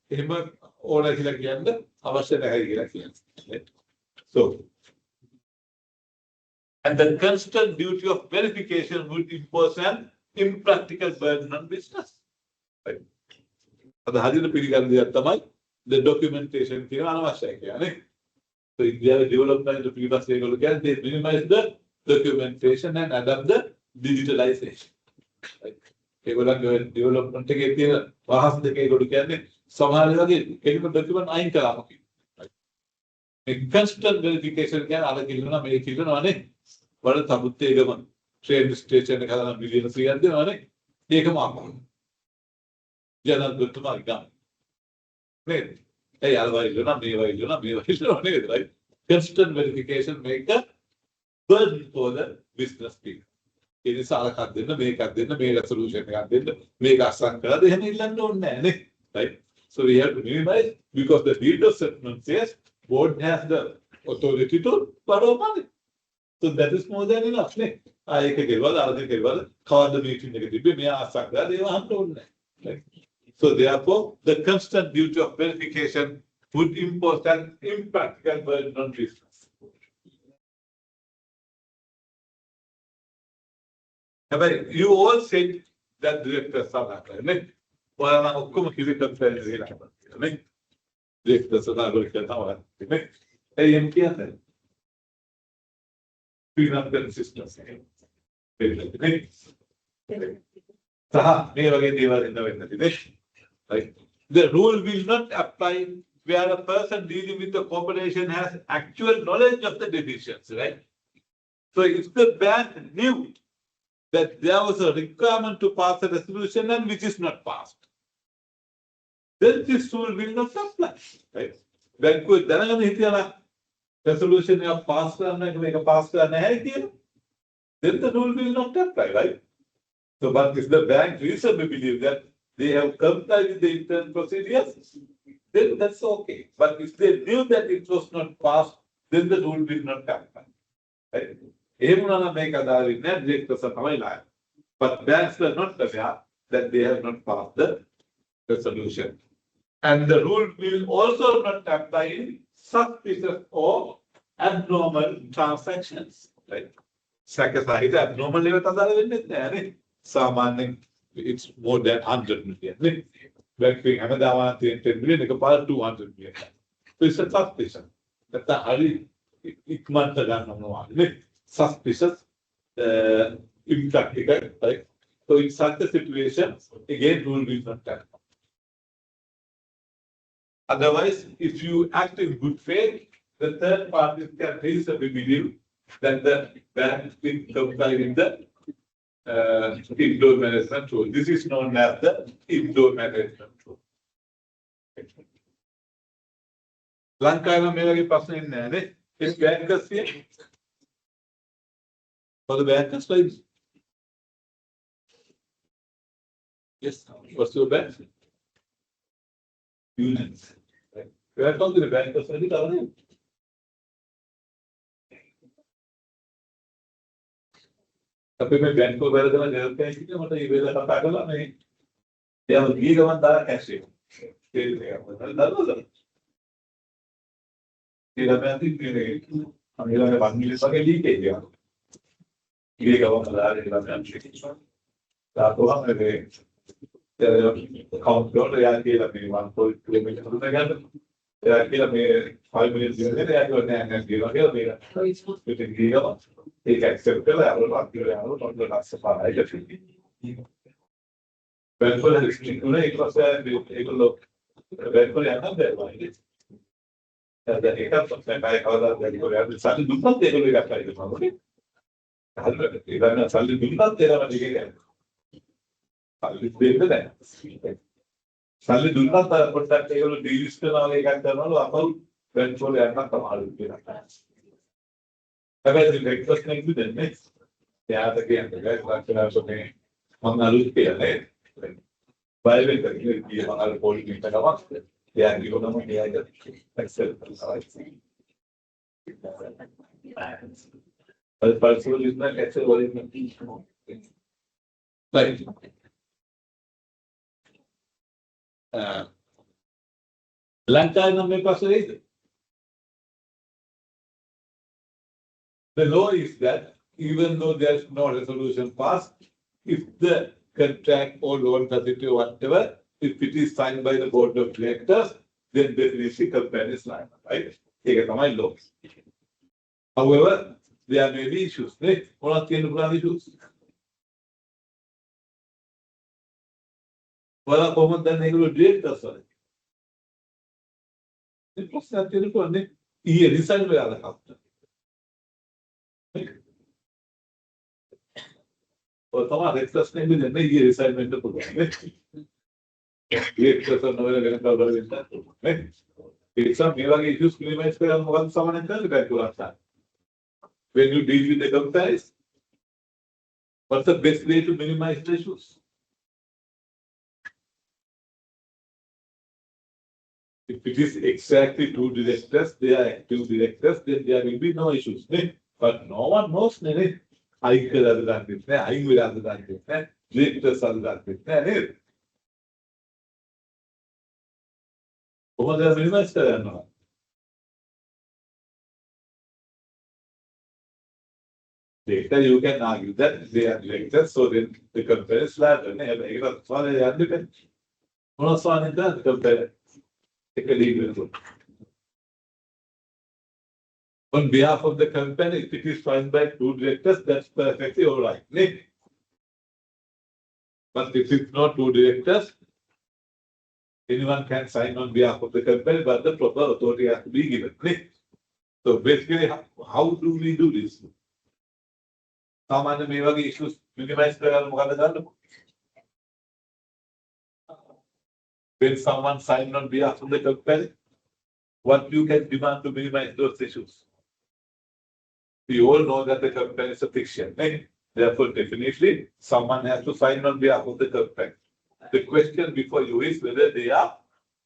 him or a hilaganda, our Senate. So, and the constant duty of verification would impose an impractical burden on business. Right? The documentation so if they have development the previous they minimize the documentation and adapt the digitalization. Right? Development document constant verification can train station million General Guttumargam. Hey, right? Constant verification make a burden for the business people. It is all make a solution, make a sanka, right? So we have to minimize because the deed of settlement says board has the authority to borrow money. So that is more than enough. I can call the meeting negative, may ask that they want to. So therefore, the constant duty of verification would impose an impractical burden on business. You all said that directors are not right. Well, I'm going to give it directors are not going to get AMP. Peanut consistency. Right. The rule will not apply where a person dealing with the corporation has actual knowledge of the decisions, right? So if the bank knew that there was a requirement to pass a resolution and which is not passed, then this rule will not apply, right? Bank could then resolution of pass and make a pass then the rule will not apply, right? So, but if the bank reasonably believe that they have complied with the internal procedures, then that's okay. But if they knew that it was not passed, then the rule will not apply. Right? But banks were not aware that they have not passed the resolution. And the rule will also not apply in suspicious or abnormal transactions. Right? Abnormal level it's more than 100 million. Banking Ahmedabad 10 million, 200 million. So it's a suspicion. That's a hurry. Suspicious, impractical, right? So in such a situation, again, rule will not apply. Otherwise, if you act in good faith the third party can reasonably believe that the bank will comply with the indoor management rule. This is known as the indoor management rule. Lanka में मेरा के पास नहीं है ने इस bank का सी for the bankers like yes what's your bank unions right we are talking the bankers नहीं कर रहे tapi मैं बैंक को बेरा देना जरूरत है कि मतलब ये बेरा का पागल नहीं या ये गवन दार कैसे हम ये लोग बात मिले सके ली के दिया ये गवन दार ये लोग हम तो हमें account और यार के लगे 1.2 मिलियन रुपए का यार के लगे 5 मिलियन दिए थे यार को ने दिया के मेरा तो दिया एक एक्सेप्ट कर यार बात कर यार तो लास्ट से पार है जैसे बिल्कुल रिस्ट्रिक्ट होना एक बार से एक लोग बिल्कुल यार ना दे भाई यार एक आप सबसे काय खावा बिल्कुल यार साल दूसरा तेरे को लेकर आएगा मालूम है हाल में इधर ना साल दूसरा तेरा वाले के देखते हैं साले दुनिया तक पड़ता है कि डीलिस्ट ना लेगा करना लो अपन बिल्कुल यार ना कमाल के रखता है अगर ब्रेकफास्ट नहीं भी देने यार तक ये अंदर गए रात को ने मंगालू के है बाय करके ये मंगाल कोल नहीं था कमा यार की को ना ये आएगा एक्सेल और पर्सनल इतना एक्सेल वाले में राइट Lanka में पास है the law is that even though there's no resolution passed, if the contract or loan facility or whatever, if it is signed by the board of directors, then definitely company is liable, right? Take it my law. However, there may be issues, right? One of the issues. Well, common then they will directors. It was not the year decided by other house. और तमाम express ने भी नहीं ये रिसाइनमेंट तो बोला है ये एक्सप्रेस नोवेल करने का ऑर्डर देता है एक सब मेरा के इश्यूज मिनिमाइज कर हम वन सामान कर लेता है पूरा सा when you deal with the companies what's the best way to minimize the issues if it is exactly two directors they are active directors then there will be no issues but no one knows नहीं I could have done it. I will have done it. Directors have done it. What are the investors? Later, you can argue that they are directors, so then the company is liable. They are independent. One of the company take a legal. On behalf of the company, if it is signed by two directors, that's perfectly all right. But if it's not two directors, anyone can sign on behalf of the company, but the proper authority has to be given. So basically, how do we do this? सामान्य मेवा के issues minimize करने मुकाबले कर when someone signs on behalf of the company, what you can demand to minimize those issues? We all know that the company is a fiction. Therefore, definitely, someone has to sign on behalf of the company. The question before you is whether they have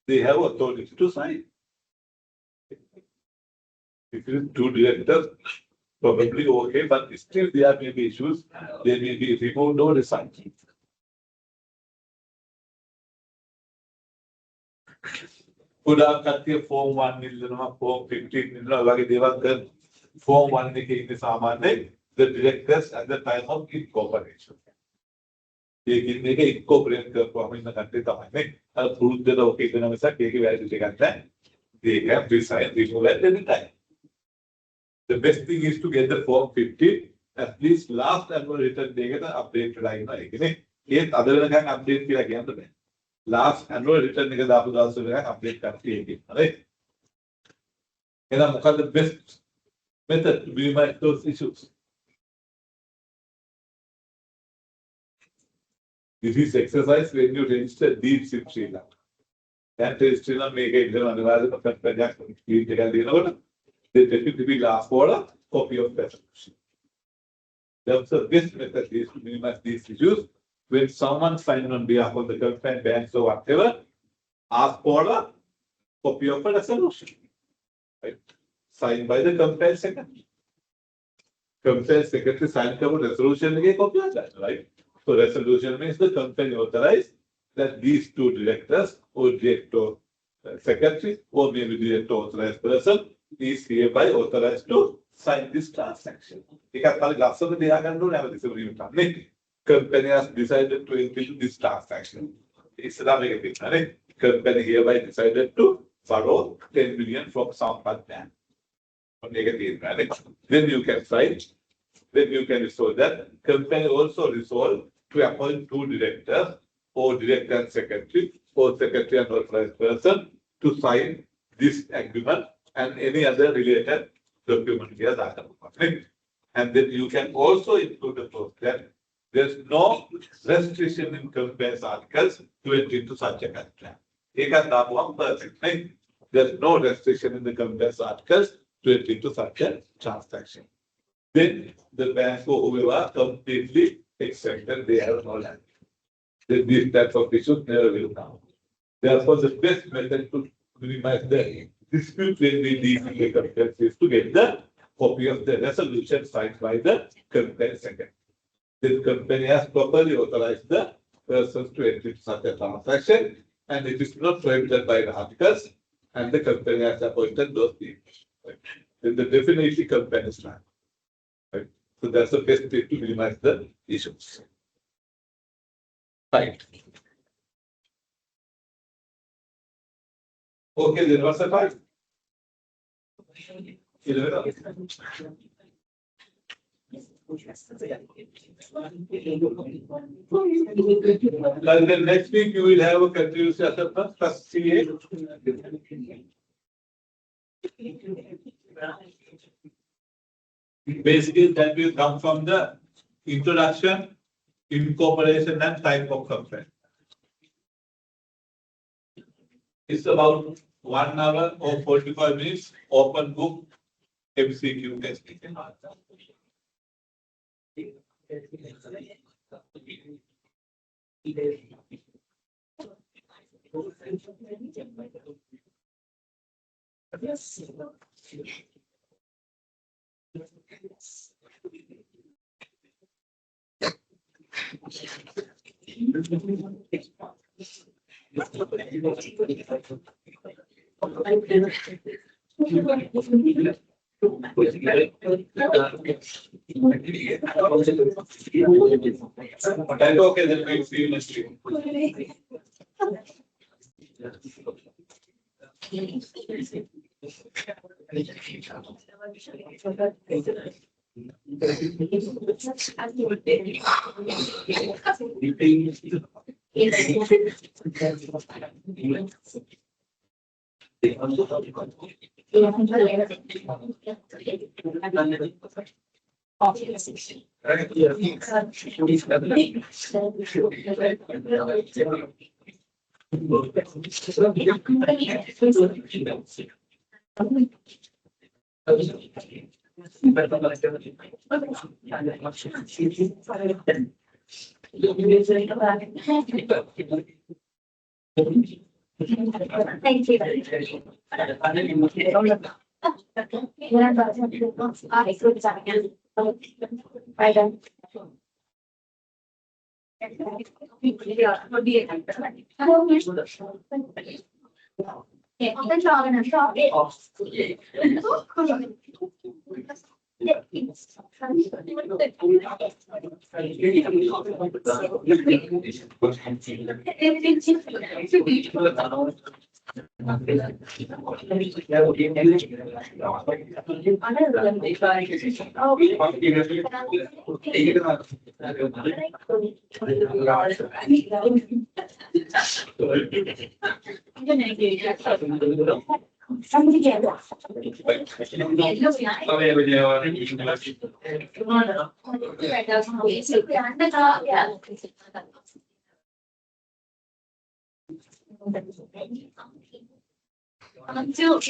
authority to sign. If it is two directors, probably okay, but still there may be issues. They may be removed or resigned. Udah katanya form 1 nilai form 15 nilai lagi dewan form 1 के सामान्य the directors at the time of incorporation. ये कितने के incorporate कर को हमें न करते तमाने अब proof देता हो कि इतना वैसा के validity करता है they have decided remove at any time. The best thing is to get the form 15 at least last annual return देगा तो update कराई ना एक ने ये other than update किया गया तो last annual return निकल आपको दाल से लगा update करती है कि अरे What are the best method to minimize those issues? This is exercise when you register deeds in Sri Lanka. That registry make it they definitely will ask for a copy of that resolution. That's the best method is to minimize these issues. When someone signs on behalf of the government, banks or whatever, ask for a copy of a resolution. Right? Signed by the company secretary. Company secretary signed a resolution and a copy of that, right? So resolution means the company authorized that these two directors or director secretary or maybe director authorized person is hereby authorized to sign this transaction. Company has decided to enter into this transaction. Company hereby decided to borrow 10 million from some bank. Then you can sign. Then you can resolve that. Company also resolve to appoint two directors or director and secretary or secretary and authorized person to sign this agreement and any other related document here. And then you can also include the clause that there's no restriction in company's articles to enter into such a contract. There's no restriction in the company's articles to enter into such a transaction. Then the bank or whoever completely accepted they have no land. Then these types of issues never will come. Therefore, the best method to minimize the dispute between these companies is to get the copy of the resolution signed by the company secretary. This company has properly authorized the persons to enter into such a transaction, and it is not prohibited by the articles, and the company has appointed those people. Right? Then the definitely company is not. Right? So that's the best way to minimize the issues. Right. Okay, then what's the time? 11. And then next week you will have a continuous assessment plus CA. Basically, that will come from the introduction, incorporation, and type of complaint. It's about 1 hour or 45 minutes open book MCQ testing. And okay, then we'll see you next week. Thank you. Somebody get it. Until